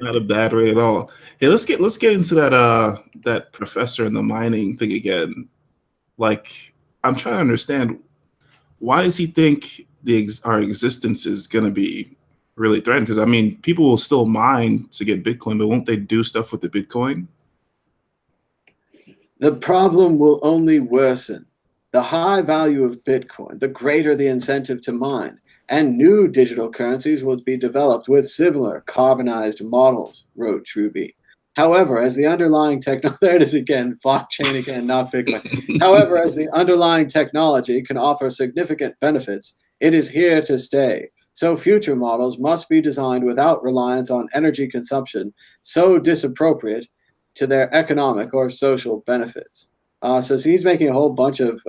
S13: Not a bad rate at all. Hey, let's get into that professor in the mining thing again. Like, I'm trying to understand, why does he think our existence is going to be really threatened? Because I mean, people will still mine to get Bitcoin, but won't they do stuff with the Bitcoin?
S1: The problem will only worsen. The high value of Bitcoin, the greater the incentive to mine, and new digital currencies will be developed with similar carbonized models, wrote Truby. However, as the underlying there it is again, blockchain again, not Bitcoin. However, as the underlying technology can offer significant benefits, it is here to stay. So future models must be designed without reliance on energy consumption so disappropriate to their economic or social benefits. So he's making a whole bunch of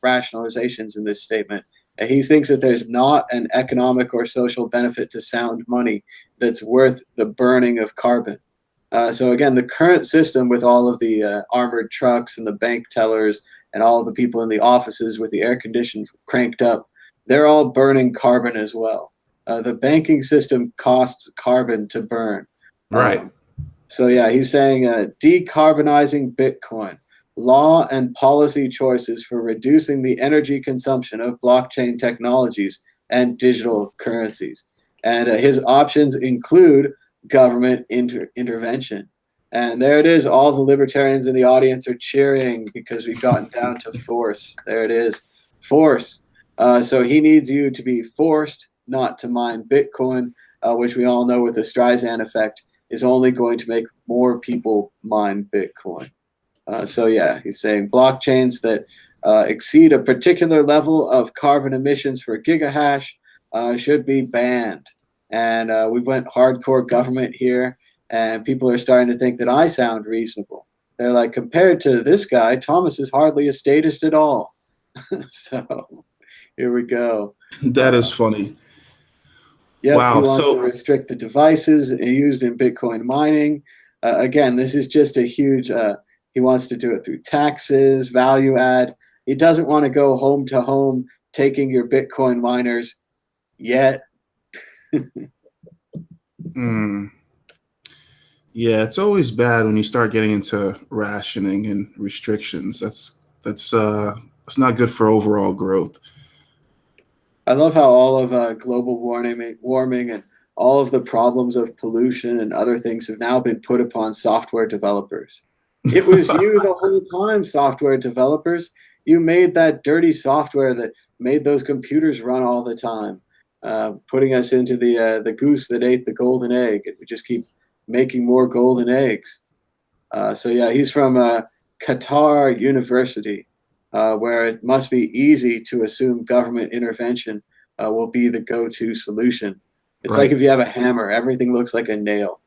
S1: rationalizations in this statement. He thinks that there's not an economic or social benefit to sound money that's worth the burning of carbon. So again, the current system with all of the armored trucks and the bank tellers and all of the people in the offices with the air conditioning cranked up, they're all burning carbon as well. The banking system costs carbon to burn.
S13: Right.
S1: So yeah, he's saying decarbonizing Bitcoin, law and policy choices for reducing the energy consumption of blockchain technologies and digital currencies. And his options include government intervention. And there it is. All the libertarians in the audience are cheering because we've gotten down to force. There it is. Force. So he needs you to be forced not to mine Bitcoin, which we all know with the Streisand effect is only going to make more people mine Bitcoin. So yeah, he's saying blockchains that exceed a particular level of carbon emissions for gigahash should be banned. And we went hardcore government here, and people are starting to think that I sound reasonable. They're like, compared to this guy, Thomas is hardly a statist at all. So here we go.
S13: That is funny.
S1: Yep,
S13: Wow.
S1: he wants to restrict the devices used in Bitcoin mining. Again, this is just a huge, he wants to do it through taxes, value add. He doesn't want to go home to home taking your Bitcoin miners yet.
S13: Yeah, it's always bad when you start getting into rationing and restrictions. That's not good for overall growth.
S1: I love how all of global warming and all of the problems of pollution and other things have now been put upon software developers. It was you the whole time, software developers. You made that dirty software that made those computers run all the time, putting us into the goose that ate the golden egg. And we just keep making more golden eggs. So yeah, he's from Qatar University, where it must be easy to assume government intervention will be the go-to solution. It's like if you have a hammer, everything looks like a nail.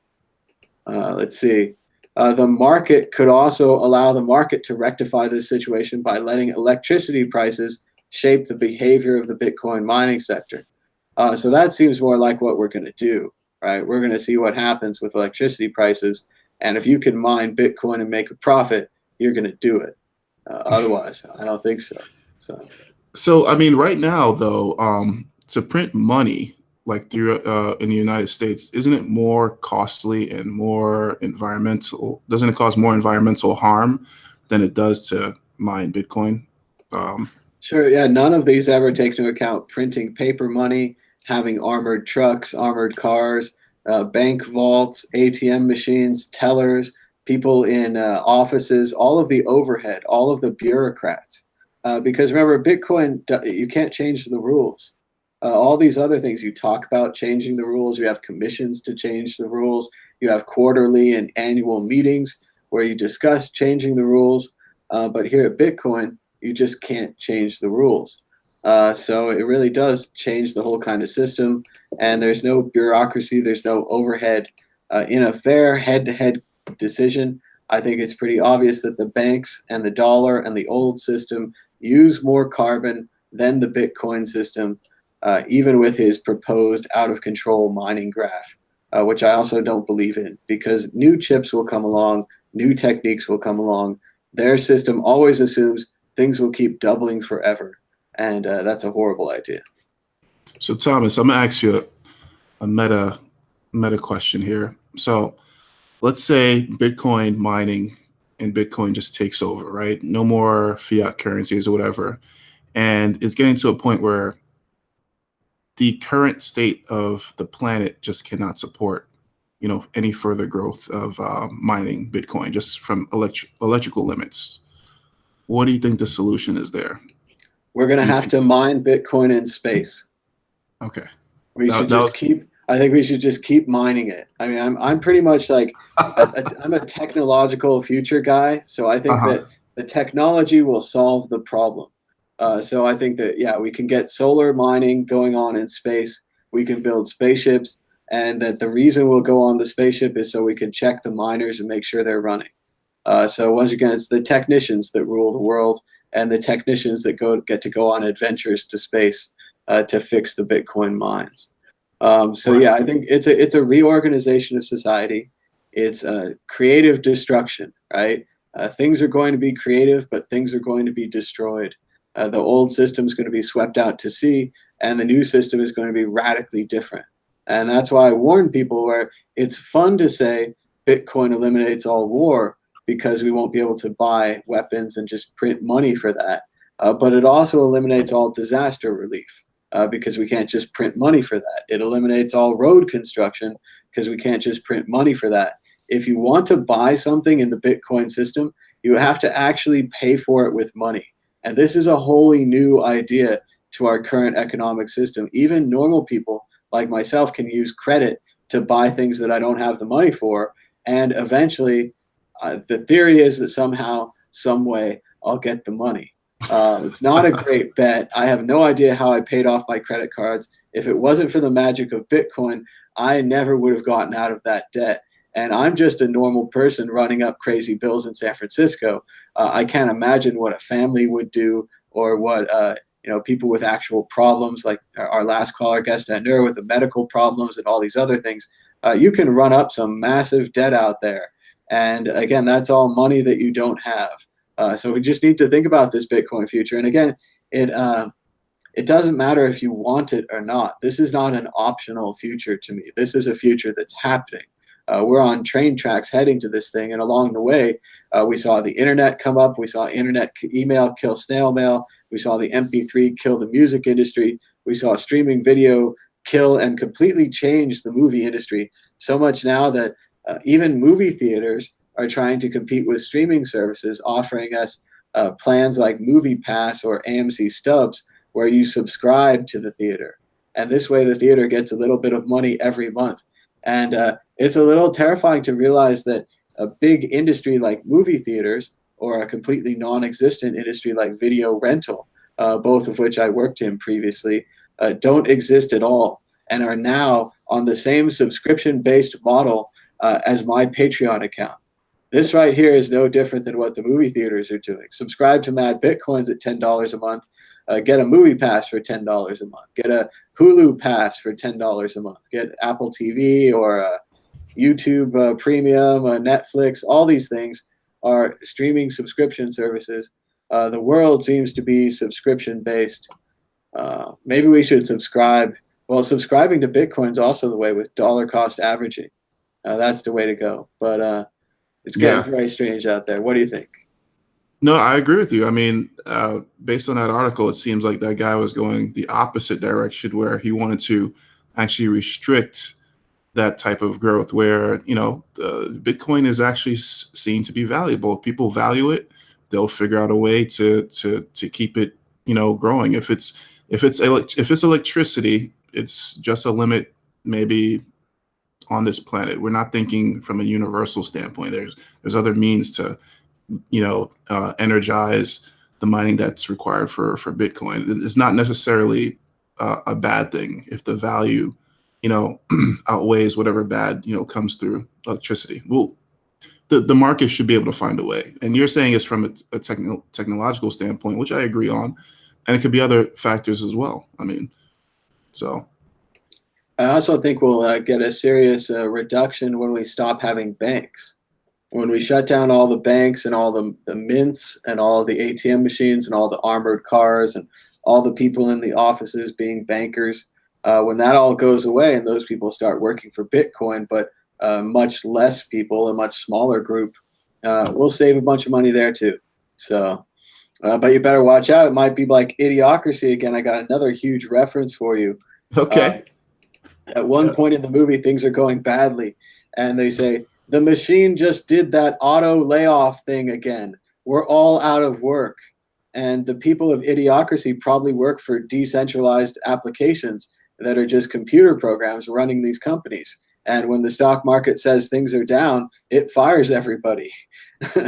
S1: Let's see. The market could also allow the market to rectify this situation by letting electricity prices shape the behavior of the Bitcoin mining sector. So that seems more like what we're going to do, right? We're going to see what happens with electricity prices. And if you can mine Bitcoin and make a profit, you're going to do it. Otherwise, I don't think so.
S13: So I mean, right now, though, to print money, like through in the United States, isn't it more costly and more environmental? Doesn't it cause more environmental harm than it does to mine Bitcoin?
S1: Sure. Yeah. None of these ever take into account printing paper money, having armored trucks, armored cars, bank vaults, ATM machines, tellers, people in offices, all of the overhead, all of the bureaucrats. Because remember, Bitcoin, you can't change the rules. All these other things you talk about changing the rules, you have commissions to change the rules, you have quarterly and annual meetings where you discuss changing the rules. But here at Bitcoin, you just can't change the rules. So it really does change the whole kind of system. And there's no bureaucracy, there's no overhead. In a fair head-to-head decision, I think it's pretty obvious that the banks and the dollar and the old system use more carbon than the Bitcoin system, even with his proposed out-of-control mining graph, which I also don't believe in, because new chips will come along, new techniques will come along. Their system always assumes things will keep doubling forever, and that's a horrible idea.
S13: So Thomas, I'm gonna ask you a meta question here. So let's say Bitcoin mining and Bitcoin just takes over, right? No more fiat currencies or whatever. And it's getting to a point where the current state of the planet just cannot support, any further growth of mining Bitcoin just from electrical limits. What do you think the solution is there?
S1: We're going to have to mine Bitcoin in space.
S13: Okay.
S1: I think we should just keep mining it. I mean, I'm pretty much like, I'm a technological future guy. So I think that the technology will solve the problem. So I think that, yeah, we can get solar mining going on in space. We can build spaceships, and that the reason we'll go on the spaceship is so we can check the miners and make sure they're running. So once again, it's the technicians that rule the world, and the technicians that get to go on adventures to space to fix the Bitcoin mines. So yeah, I think it's a reorganization of society. It's a creative destruction, right? Things are going to be creative, but things are going to be destroyed. The old system is going to be swept out to sea, and the new system is going to be radically different. And that's why I warn people where it's fun to say Bitcoin eliminates all war because we won't be able to buy weapons and just print money for that. But it also eliminates all disaster relief. because we can't just print money for that. It eliminates all road construction because we can't just print money for that. If you want to buy something in the Bitcoin system, you have to actually pay for it with money. And this is a wholly new idea to our current economic system. Even normal people like myself can use credit to buy things that I don't have the money for. And eventually, the theory is that somehow, some way, I'll get the money. It's not a great bet. I have no idea how I paid off my credit cards. If it wasn't for the magic of Bitcoin, I never would have gotten out of that debt. And I'm just a normal person running up crazy bills in San Francisco. I can't imagine what a family would do, or what people with actual problems, like our last caller, guest Nur, with the medical problems and all these other things. You can run up some massive debt out there. And again, that's all money that you don't have. So we just need to think about this Bitcoin future. And again, it doesn't matter if you want it or not. This is not an optional future to me. This is a future that's happening. We're on train tracks heading to this thing. And along the way, we saw the internet come up. We saw internet email kill snail mail. We saw the MP3 kill the music industry. We saw streaming video kill and completely change the movie industry. So much now that even movie theaters are trying to compete with streaming services, offering us plans like Movie Pass or AMC Stubs, where you subscribe to the theater. And this way the theater gets a little bit of money every month. And it's a little terrifying to realize that a big industry like movie theaters, or a completely non-existent industry like video rental, both of which I worked in previously, don't exist at all, and are now on the same subscription-based model as my Patreon account. This right here is no different than what the movie theaters are doing. Subscribe to Mad Bitcoins at $10 a month. Get a Movie Pass for $10 a month. Get a Hulu Pass for $10 a month. Get Apple TV or YouTube Premium, Netflix. All these things are streaming subscription services. The world seems to be subscription-based. Maybe we should subscribe. Well, subscribing to Bitcoin is also the way with dollar cost averaging. That's the way to go. But it's getting very strange out there. What do you think?
S13: No, I agree with you. I mean, based on that article, it seems like that guy was going the opposite direction, where he wanted to actually restrict that type of growth, where, Bitcoin is actually seen to be valuable. If people value it, they'll figure out a way to keep it, growing. If it's electricity, it's just a limit maybe on this planet. We're not thinking from a universal standpoint. There's other means to energize the mining that's required for Bitcoin. It's not necessarily a bad thing if the value, outweighs whatever bad, comes through electricity. Well, the market should be able to find a way. And you're saying it's from a technological standpoint, which I agree on. And it could be other factors as well. I mean, so.
S1: I also think we'll get a serious reduction when we stop having banks. When we shut down all the banks and all the mints and all the ATM machines and all the armored cars and all the people in the offices being bankers, when that all goes away and those people start working for Bitcoin, but much less people, a much smaller group, we'll save a bunch of money there too. So, but you better watch out. It might be like Idiocracy again. I got another huge reference for you.
S13: Okay.
S1: At one point in the movie, things are going badly, and they say, the machine just did that auto layoff thing again. We're all out of work. And the people of Idiocracy probably work for decentralized applications that are just computer programs running these companies. And when the stock market says things are down, it fires everybody.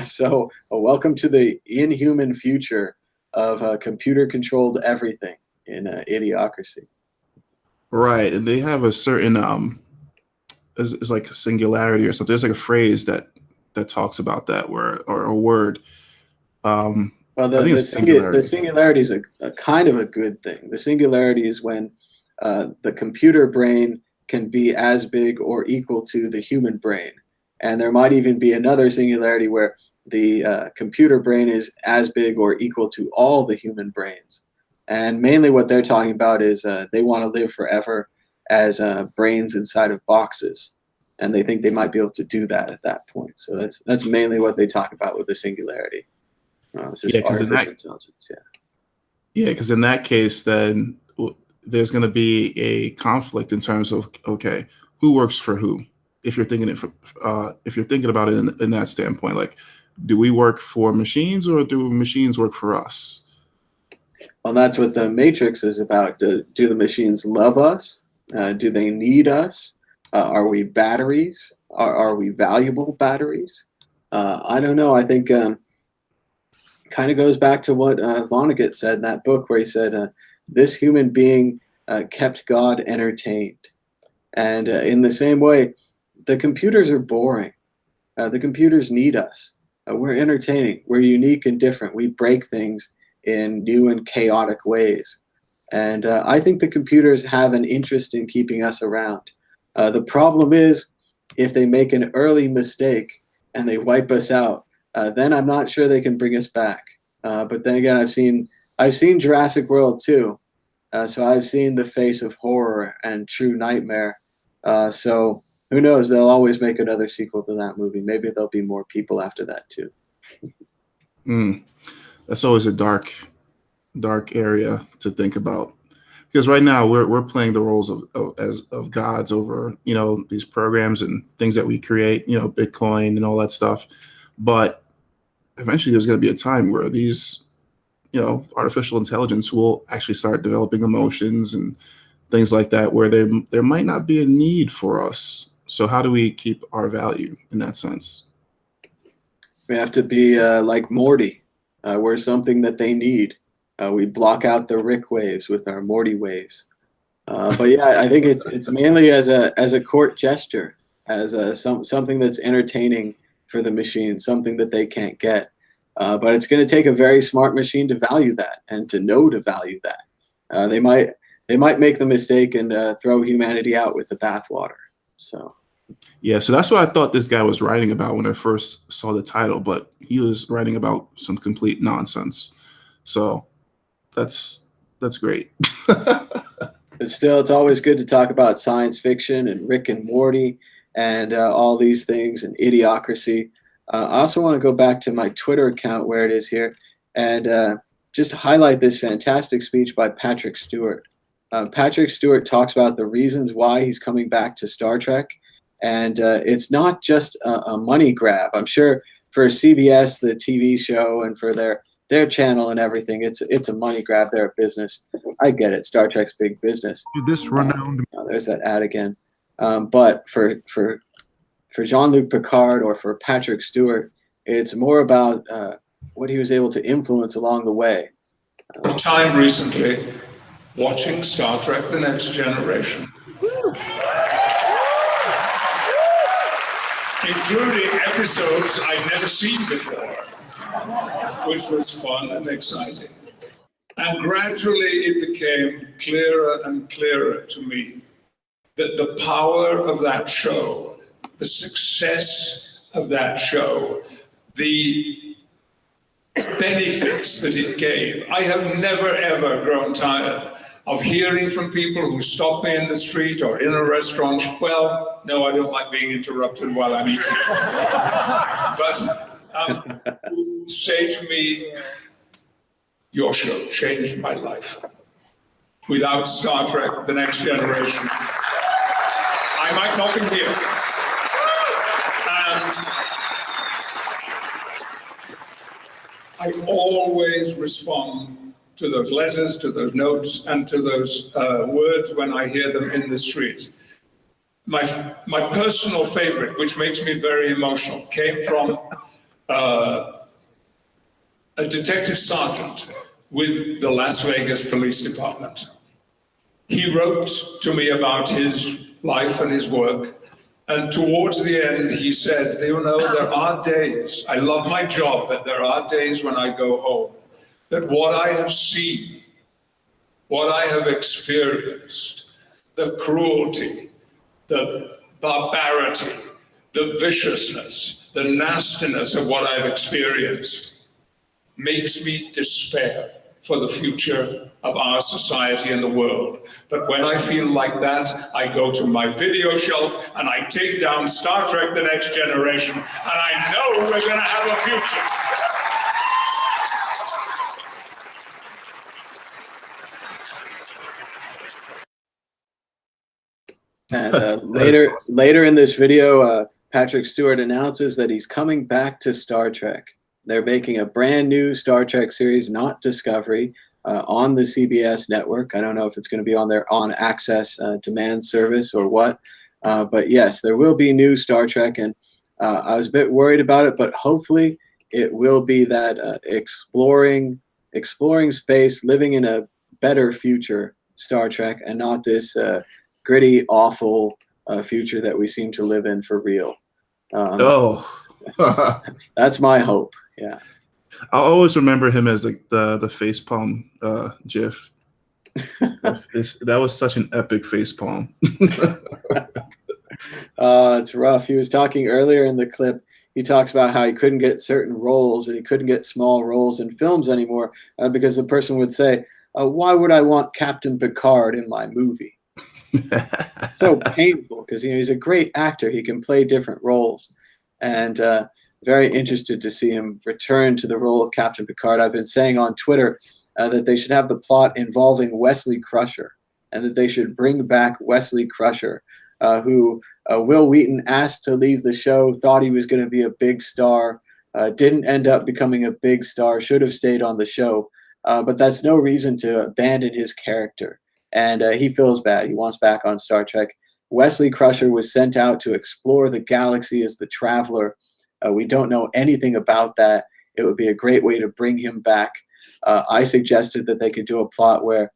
S1: So welcome to the inhuman future of computer-controlled everything in Idiocracy.
S13: Right, and they have a certain it's like a singularity or something. There's like a phrase that talks about that word, or a word.
S1: Well, the singularity is a kind of a good thing. The singularity is when the computer brain can be as big or equal to the human brain. And there might even be another singularity where the computer brain is as big or equal to all the human brains. And mainly what they're talking about is they want to live forever as brains inside of boxes. And they think they might be able to do that at that point. So that's mainly what they talk about with the singularity. It's just artificial intelligence,
S13: Yeah, because in that case, then there's going to be a conflict in terms of, okay, who works for who? If you're thinking if you're thinking about it in that standpoint, like, do we work for machines or do machines work for us?
S1: Well, that's what the Matrix is about. Do the machines love us? Do they need us? Are we batteries? Are we valuable batteries? I don't know. I think kind of goes back to what Vonnegut said in that book, where he said, this human being kept God entertained. And in the same way, the computers are boring. The computers need us. We're entertaining. We're unique and different. We break things in new and chaotic ways. And I think the computers have an interest in keeping us around. The problem is, if they make an early mistake and they wipe us out, then I'm not sure they can bring us back. But then again, I've seen Jurassic World too. So I've seen the face of horror and true nightmare. So who knows? They'll always make another sequel to that movie. Maybe there'll be more people after that too.
S13: That's always a dark area to think about, because right now we're playing the roles of gods over, you know, these programs and things that we create, you know, Bitcoin and all that stuff. But eventually there's going to be a time where these, you know, artificial intelligence will actually start developing emotions and things like that, where there might not be a need for us. So how do we keep our value in that sense?
S1: We have to be like Morty. We're something that they need. We block out the Rick waves with our Morty waves. But yeah, I think it's mainly as a court gesture, as something that's entertaining for the machine, something that they can't get. But it's going to take a very smart machine to value that and to know to value that. They might make the mistake and throw humanity out with the bathwater. So.
S13: Yeah, so that's what I thought this guy was writing about when I first saw the title, but he was writing about some complete nonsense. So that's great.
S1: But still, it's always good to talk about science fiction and Rick and Morty and all these things and idiocracy. I also want to go back to my Twitter account, where it is here, and just highlight this fantastic speech by Patrick Stewart. Patrick Stewart talks about the reasons why he's coming back to Star Trek. And it's not just a money grab. I'm sure for CBS, the TV show, and for their channel and everything, it's a money grab. They're a business. I get it. Star Trek's big business.
S14: This renowned.
S1: There's that ad again. But for Jean-Luc Picard or for Patrick Stewart, it's more about what he was able to influence along the way.
S15: Time recently watching Star Trek: The Next Generation. Including episodes I'd never seen before, which was fun and exciting. And gradually it became clearer and clearer to me that the power of that show, the success of that show, the benefits that it gave. I have never, ever grown tired of hearing from people who stop me in the street or in a restaurant. Well, no, I don't like being interrupted while I'm eating. But who say to me, your show changed my life. Without Star Trek: The Next Generation, I might not be here. And I always respond to those letters, to those notes, and to those words when I hear them in the street. My personal favorite, which makes me very emotional, came from a detective sergeant with the Las Vegas Police Department. He wrote to me about his life and his work, and towards the end he said, you know, there are days, I love my job, but there are days when I go home that what I have seen, what I have experienced, the cruelty, the barbarity, the viciousness, the nastiness of what I've experienced makes me despair for the future of our society and the world. But when I feel like that, I go to my video shelf and I take down Star Trek: The Next Generation, and I know we're gonna have a future.
S1: And later in this video, Patrick Stewart announces that he's coming back to Star Trek. They're making a brand new Star Trek series, not Discovery, on the CBS network. I don't know if it's going to be on their on-access demand service or what. But yes, there will be new Star Trek, and I was a bit worried about it, but hopefully it will be that exploring space, living in a better future Star Trek, and not this gritty, awful future that we seem to live in for real. That's my hope. Yeah.
S13: I'll always remember him as like the facepalm GIF. That was such an epic facepalm.
S1: It's rough. He was talking earlier in the clip. He talks about how he couldn't get certain roles, and he couldn't get small roles in films anymore because the person would say, "Why would I want Captain Picard in my movie?" So painful, because he's a great actor. He can play different roles, and very interested to see him return to the role of Captain Picard. I've been saying on Twitter that they should have the plot involving Wesley Crusher, and that they should bring back Wesley Crusher, who Will Wheaton asked to leave the show, thought he was going to be a big star, didn't end up becoming a big star, should have stayed on the show. But that's no reason to abandon his character. And he feels bad. He wants back on Star Trek. Wesley Crusher was sent out to explore the galaxy as the traveler. We don't know anything about that. It would be a great way to bring him back. I suggested that they could do a plot where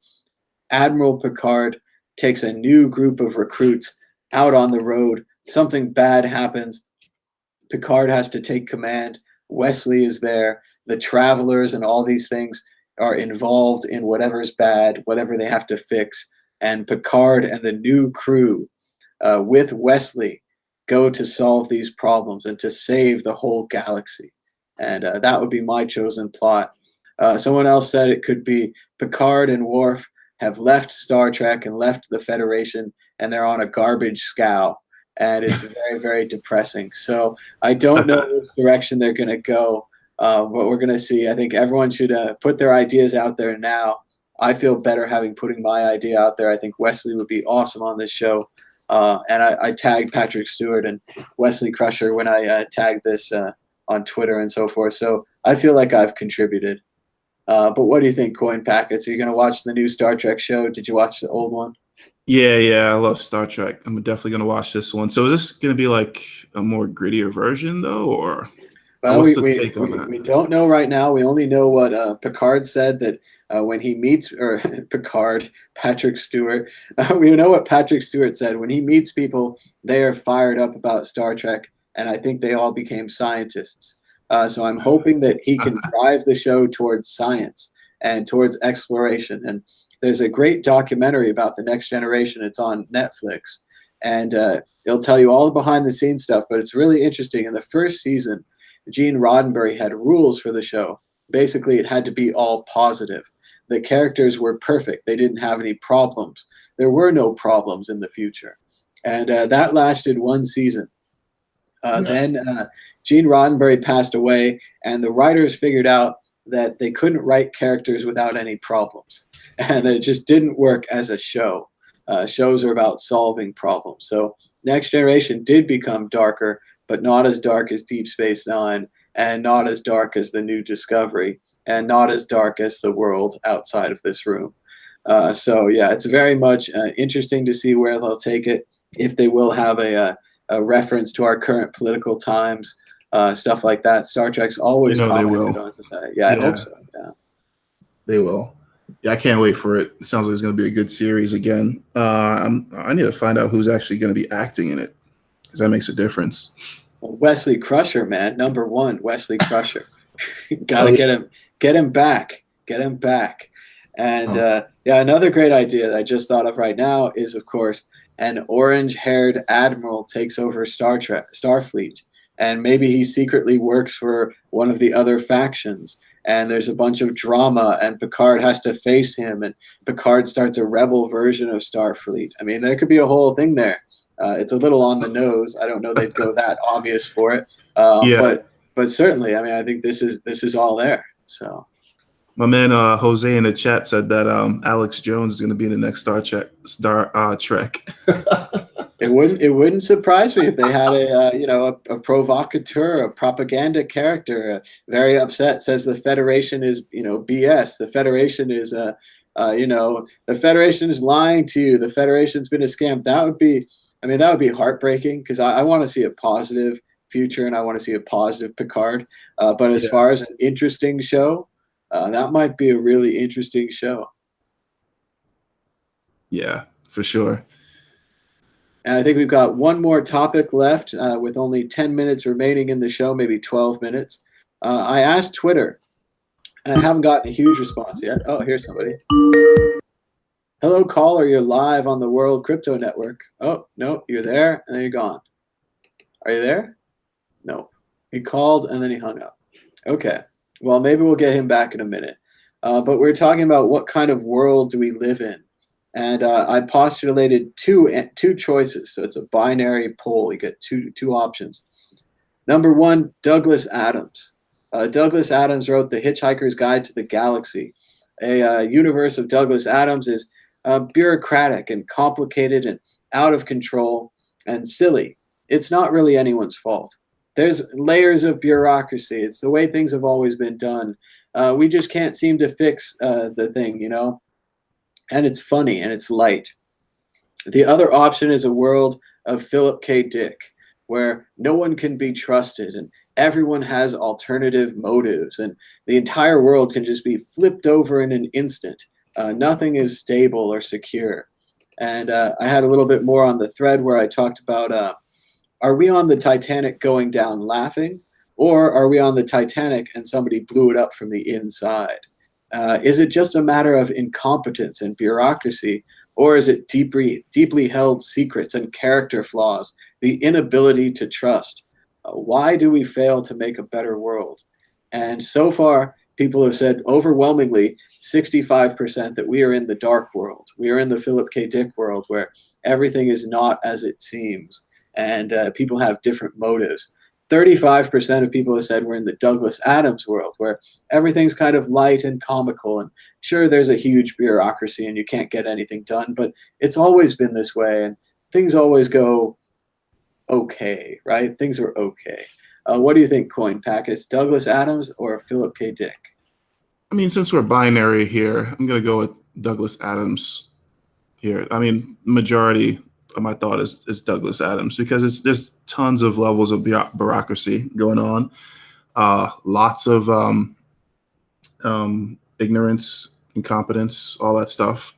S1: Admiral Picard takes a new group of recruits out on the road. Something bad happens. Picard has to take command. Wesley is there. The travelers and all these things are involved in whatever's bad, whatever they have to fix. And Picard and the new crew with Wesley go to solve these problems and to save the whole galaxy. And that would be my chosen plot. Someone else said it could be Picard and Worf have left Star Trek and left the Federation, and they're on a garbage scow. And it's very, very depressing. So I don't know which direction they're going to go, but we're going to see. I think everyone should put their ideas out there now. I feel better having putting my idea out there. I think Wesley would be awesome on this show. And I tagged Patrick Stewart and Wesley Crusher when I tagged this on Twitter and so forth. So I feel like I've contributed. But what do you think, Coin Packets? Are you going to watch the new Star Trek show? Did you watch the old one?
S13: Yeah, I love Star Trek. I'm definitely going to watch this one. So is this going to be like a more grittier version, though, or
S1: well,
S13: what's the take on that?
S1: We don't know right now. We only know what Picard said, that when he meets, or Patrick Stewart, we know what Patrick Stewart said. When he meets people, they are fired up about Star Trek, and I think they all became scientists. So I'm hoping that he can drive the show towards science and towards exploration. And there's a great documentary about the next generation. It's on Netflix, and it'll tell you all the behind-the-scenes stuff, but it's really interesting. In the first season, Gene Roddenberry had rules for the show. Basically, it had to be all positive. The characters were perfect. They didn't have any problems. There were no problems in the future. And that lasted one season. Then Gene Roddenberry passed away, and the writers figured out that they couldn't write characters without any problems, and that it just didn't work as a show. Shows are about solving problems. So Next Generation did become darker, but not as dark as Deep Space Nine, and not as dark as the new Discovery, and not as dark as the world outside of this room. So yeah, it's very much interesting to see where they'll take it, if they will have a reference to our current political times, stuff like that. Star Trek's always commented on society. Yeah, I hope so. Yeah,
S13: they will. Yeah, I can't wait for it. It sounds like it's going to be a good series again. I need to find out who's actually going to be acting in it, because that makes a difference.
S1: Well, Wesley Crusher, man, #1, Wesley Crusher. Gotta get him back. And yeah, another great idea that I just thought of right now is, of course, an orange-haired admiral takes over Starfleet, and maybe he secretly works for one of the other factions, and there's a bunch of drama, and Picard has to face him, and Picard starts a rebel version of Starfleet. I mean, there could be a whole thing there. It's a little on the nose. I don't know they'd go that obvious for it, but certainly, I mean, I think this is all there. So.
S13: My man Jose in the chat said that Alex Jones is going to be in the next Star Trek.
S1: It wouldn't surprise me if they had a provocateur, a propaganda character, very upset, says the Federation is BS. The Federation is the Federation is lying to you. The Federation's been a scam. That would be heartbreaking because I want to see a positive future and I want to see a positive Picard. But as far as an interesting show, that might be a really interesting show.
S13: Yeah, for sure.
S1: And I think we've got one more topic left with only 10 minutes remaining in the show, maybe 12 minutes. I asked Twitter, and I haven't gotten a huge response yet. Oh, here's somebody. Hello, caller. You're live on the World Crypto Network. Oh, no, you're there, and then you're gone. Are you there? No. He called, and then he hung up. Okay. Well, maybe we'll get him back in a minute. But we're talking about what kind of world do we live in. And I postulated two choices. So it's a binary poll. You get two options. Number one, Douglas Adams. Douglas Adams wrote The Hitchhiker's Guide to the Galaxy. A universe of Douglas Adams is bureaucratic and complicated and out of control and silly. It's not really anyone's fault. There's layers of bureaucracy. It's the way things have always been done. We just can't seem to fix the thing, And it's funny and it's light. The other option is a world of Philip K. Dick, where no one can be trusted and everyone has alternative motives and the entire world can just be flipped over in an instant. Nothing is stable or secure. And I had a little bit more on the thread where I talked about, are we on the Titanic going down laughing, or are we on the Titanic and somebody blew it up from the inside? Is it just a matter of incompetence and bureaucracy, or is it deeply held secrets and character flaws, the inability to trust? Why do we fail to make a better world? And so far, people have said overwhelmingly 65% that we are in the dark world. We are in the Philip K. Dick world where everything is not as it seems, and people have different motives. 35% of people have said we're in the Douglas Adams world, where everything's kind of light and comical. And sure, there's a huge bureaucracy and you can't get anything done, but it's always been this way and things always go okay, right? Things are okay. What do you think, Coin Packets? Douglas Adams or Philip K. Dick?
S13: I mean, since we're binary here, I'm going to go with Douglas Adams here. I mean, majority of my thought is Douglas Adams because there's tons of levels of bureaucracy going on, lots of ignorance, incompetence, all that stuff.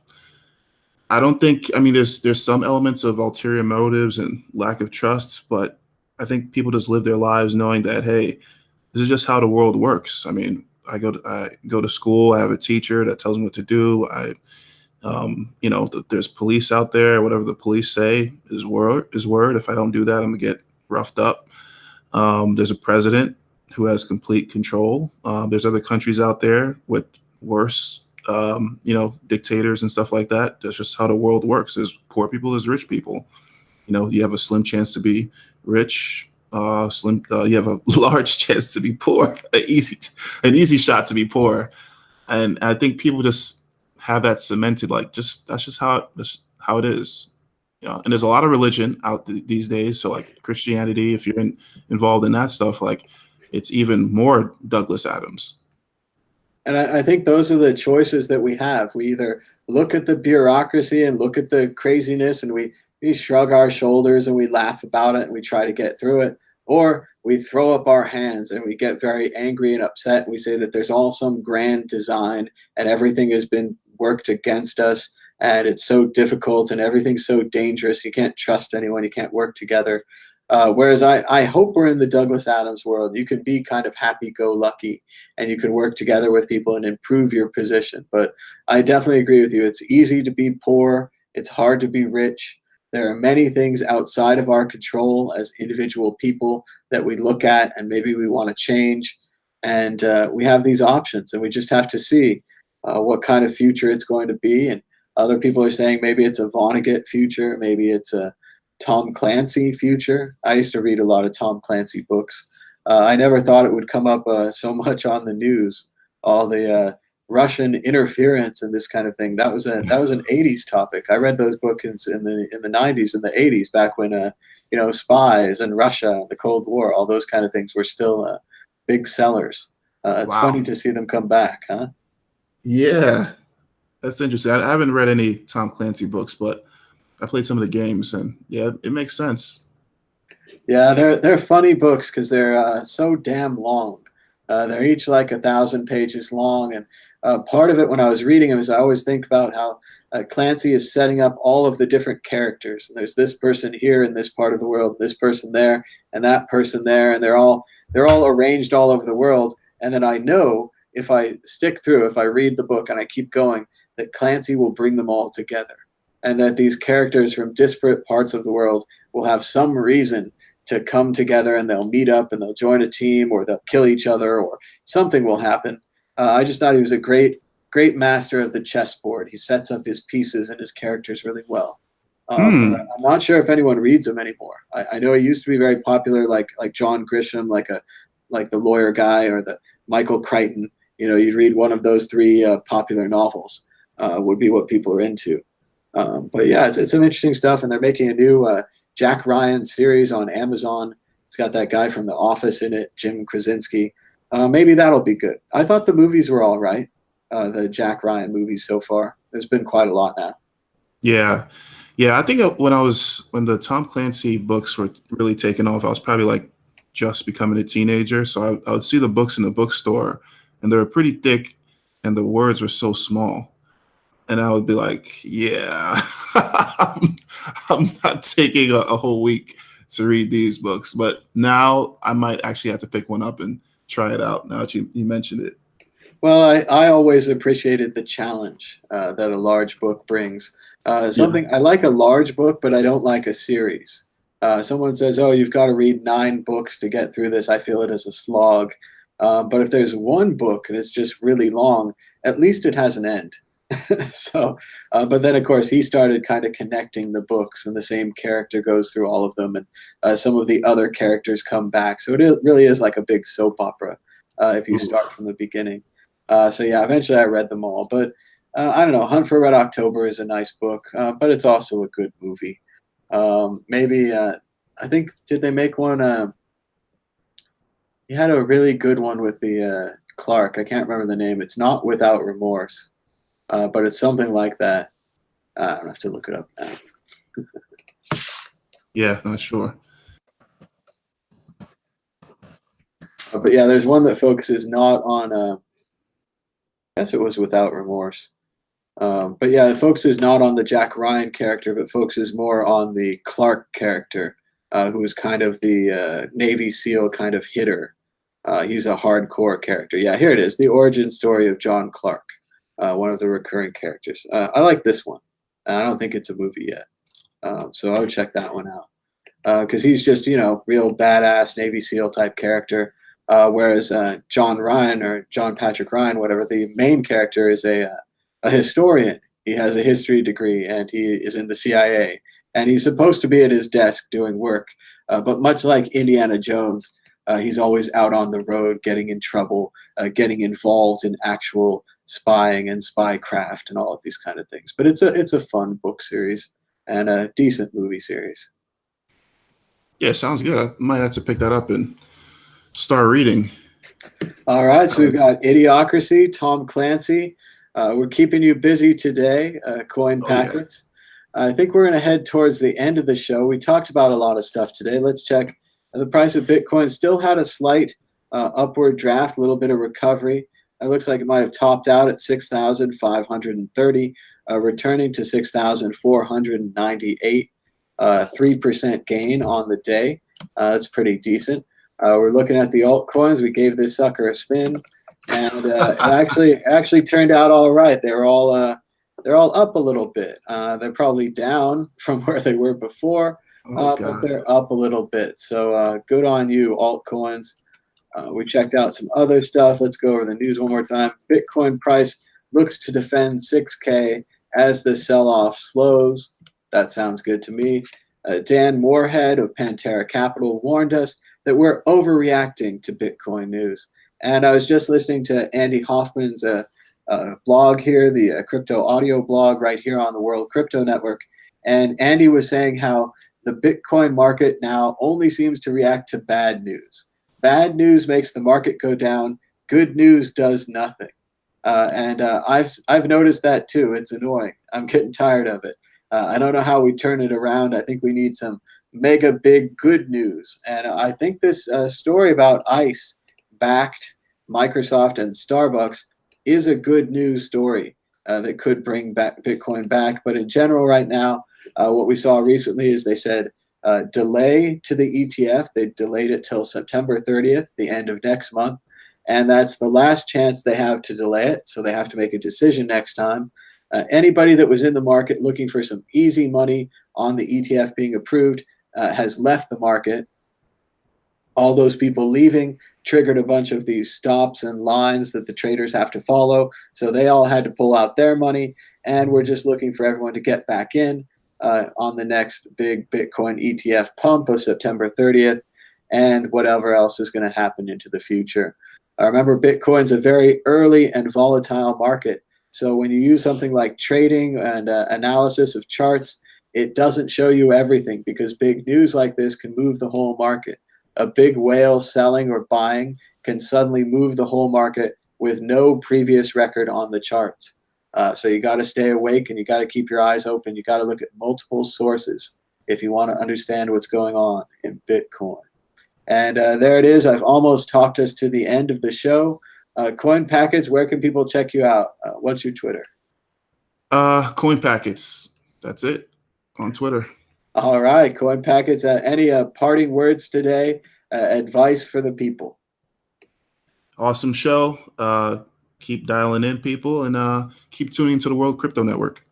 S13: I don't think, I mean, there's some elements of ulterior motives and lack of trust, but I think people just live their lives knowing that, hey, this is just how the world works. I mean, I go to school, I have a teacher that tells me what to do. There's police out there, whatever the police say is word. If I don't do that, I'm gonna get roughed up. There's a president who has complete control. There's other countries out there with worse, dictators and stuff like that. That's just how the world works. There's poor people, there's rich people. You have a slim chance to be rich. You have a large chance to be poor. An easy shot to be poor. And I think people just have that cemented, like that's just how it is. And there's a lot of religion out these days. So like Christianity, if you're involved in that stuff, like it's even more Douglas Adams.
S1: And I think those are the choices that we have. We either look at the bureaucracy and look at the craziness and we shrug our shoulders and we laugh about it and we try to get through it, or we throw up our hands and we get very angry and upset and we say that there's all some grand design and everything has been worked against us and it's so difficult and everything's so dangerous. You can't trust anyone. You can't work together. Whereas I hope we're in the Douglas Adams world. You can be kind of happy-go-lucky and you can work together with people and improve your position. But I definitely agree with you. It's easy to be poor. It's hard to be rich. There are many things outside of our control as individual people that we look at and maybe we want to change. And we have these options and we just have to see what kind of future it's going to be. And other people are saying maybe it's a Vonnegut future. Maybe it's a Tom Clancy future. I used to read a lot of Tom Clancy books. I never thought it would come up so much on the news. All the Russian interference and this kind of thing. That was an 80s topic. I read those books in the 90s and the 80s, back when you know, spies and Russia, the Cold War, all those kind of things were still big sellers. It's
S13: Wow.
S1: funny to see them come back, huh?
S13: Yeah, that's interesting. I haven't read any Tom Clancy books, but I played some of the games, and yeah, it makes sense.
S1: Yeah, they're funny books because they're so damn long. They're each like 1,000 pages long, and part of it when I was reading them is I always think about how Clancy is setting up all of the different characters. And there's this person here in this part of the world, this person there, and that person there, and they're all arranged all over the world. And then I know if I stick through, if I read the book and I keep going, that Clancy will bring them all together, and that these characters from disparate parts of the world will have some reason to come together, and they'll meet up and they'll join a team, or they'll kill each other, or something will happen. I just thought he was a great master of the chessboard. He sets up his pieces and his characters really well. I'm not sure if anyone reads him anymore. I know he used to be very popular, like John Grisham, like the lawyer guy, or the Michael Crichton. You know, you'd read one of those three popular novels would be what people are into. But yeah, it's some interesting stuff, and they're making a new Jack Ryan series on Amazon. It's got that guy from The Office in it, Jim Krasinski. Maybe that'll be good. I thought the movies were all right, the Jack Ryan movies so far. There's been quite a lot now.
S13: Yeah. I think when the Tom Clancy books were really taking off, I was probably like just becoming a teenager. So I would see the books in the bookstore, and they were pretty thick, and the words were so small. And I would be like, yeah, I'm not taking a whole week to read these books. But now I might actually have to pick one up and try it out, now that you mentioned it.
S1: Well, I always appreciated the challenge that a large book brings. I like a large book, but I don't like a series. Someone says, oh, you've got to read 9 books to get through this. I feel it as a slog. But if there's one book and it's just really long, at least it has an end. So, but then of course he started kind of connecting the books, and the same character goes through all of them, and some of the other characters come back. So it really is like a big soap opera if you start from the beginning. So yeah, eventually I read them all, but I don't know. Hunt for Red October is a nice book, but it's also a good movie. Maybe I think, did they make one? He had a really good one with the Clark. I can't remember the name. It's not Without Remorse. But it's something like that. I don't have to look it up now.
S13: Yeah, not sure.
S1: But yeah, there's one that focuses not on, I guess it was Without Remorse. But yeah, it focuses not on the Jack Ryan character, but focuses more on the Clark character, who is kind of the Navy SEAL kind of hitter. He's a hardcore character. Yeah, here it is, The Origin Story of John Clark. One of the recurring characters. I like this one. I don't think it's a movie yet. So I would check that one out. Because he's just, you know, real badass Navy SEAL type character. Whereas John Ryan, or John Patrick Ryan, whatever, the main character is a historian. He has a history degree, and he is in the CIA. And he's supposed to be at his desk doing work. But much like Indiana Jones, he's always out on the road, getting in trouble, getting involved in actual spying and spycraft and all of these kind of things. But it's a fun book series and a decent movie series.
S13: Yeah, sounds good. I might have to pick that up and start reading.
S1: All right, so we've got Idiocracy, Tom Clancy. We're keeping you busy today, coin packets. Yeah. I think we're going to head towards the end of the show. We talked about a lot of stuff today. Let's check. The price of Bitcoin still had a slight upward draft, a little bit of recovery. It looks like it might have topped out at 6,530, returning to 6,498, 3% gain on the day. That's pretty decent. We're looking at the altcoins. We gave this sucker a spin, and it actually turned out all right. They're all up a little bit. They're probably down from where they were before, but they're up a little bit. So good on you, altcoins. We checked out some other stuff. Let's go over the news one more time. Bitcoin price looks to defend 6K as the sell-off slows. That sounds good to me. Dan Moorhead of Pantera Capital warned us that we're overreacting to Bitcoin news. And I was just listening to Andy Hoffman's blog here, the crypto audio blog right here on the World Crypto Network. And Andy was saying how the Bitcoin market now only seems to react to bad news. Bad news makes the market go down. Good news does nothing. I've noticed that too. It's annoying. I'm getting tired of it. I don't know how we turn it around. I think we need some mega big good news. And I think this story about ICE backed Microsoft and Starbucks is a good news story that could bring back Bitcoin back. But in general, right now, what we saw recently is they said delay to the ETF. They delayed it till September 30th, the end of next month. And that's the last chance they have to delay it. So they have to make a decision next time. Anybody that was in the market looking for some easy money on the ETF being approved has left the market. All those people leaving triggered a bunch of these stops and lines that the traders have to follow. So they all had to pull out their money. And we're just looking for everyone to get back in on the next big Bitcoin ETF pump of September 30th and whatever else is going to happen into the future. Remember, Bitcoin's a very early and volatile market. So when you use something like trading and analysis of charts, it doesn't show you everything because big news like this can move the whole market. A big whale selling or buying can suddenly move the whole market with no previous record on the charts. So you got to stay awake and you got to keep your eyes open. You got to look at multiple sources if you want to understand what's going on in Bitcoin. And there it is. I've almost talked us to the end of the show. Coin Packets, where can people check you out? What's your Twitter?
S13: Coin Packets. That's it on Twitter.
S1: All right, Coin Packets. Any parting words today? Advice for the people?
S13: Awesome show. Keep dialing in, people, and keep tuning to the World Crypto Network.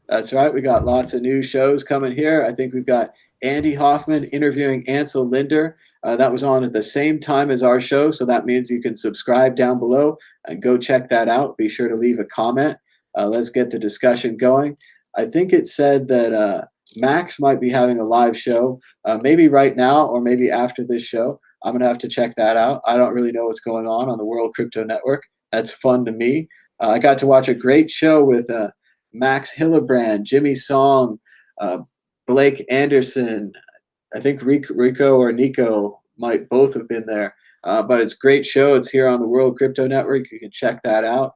S1: That's right. We got lots of new shows coming here. I think we've got Andy Hoffman interviewing Ansel Linder. That was on at the same time as our show, so that means you can subscribe down below and go check that out. Be sure to leave a comment. Let's get the discussion going. I think it said that Max might be having a live show, maybe right now or maybe after this show. I'm going to have to check that out. I don't really know what's going on the World Crypto Network. That's fun to me. I got to watch a great show with Max Hillebrand, Jimmy Song, Blake Anderson. I think Rico or Nico might both have been there. But it's a great show. It's here on the World Crypto Network. You can check that out.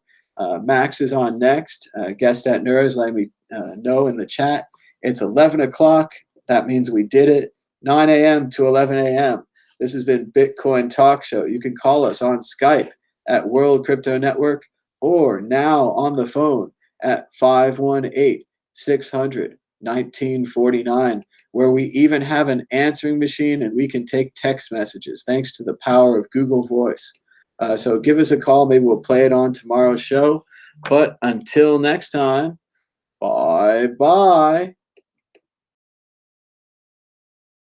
S1: Max is on next. Guest at Nurs, let me know in the chat. It's 11 o'clock. That means we did it. 9 a.m. to 11 a.m. This has been Bitcoin Talk Show. You can call us on Skype at World Crypto Network or now on the phone at 518-600-1949, where we even have an answering machine and we can take text messages thanks to the power of Google Voice. So give us a call. Maybe we'll play it on tomorrow's show. But until next time, bye-bye.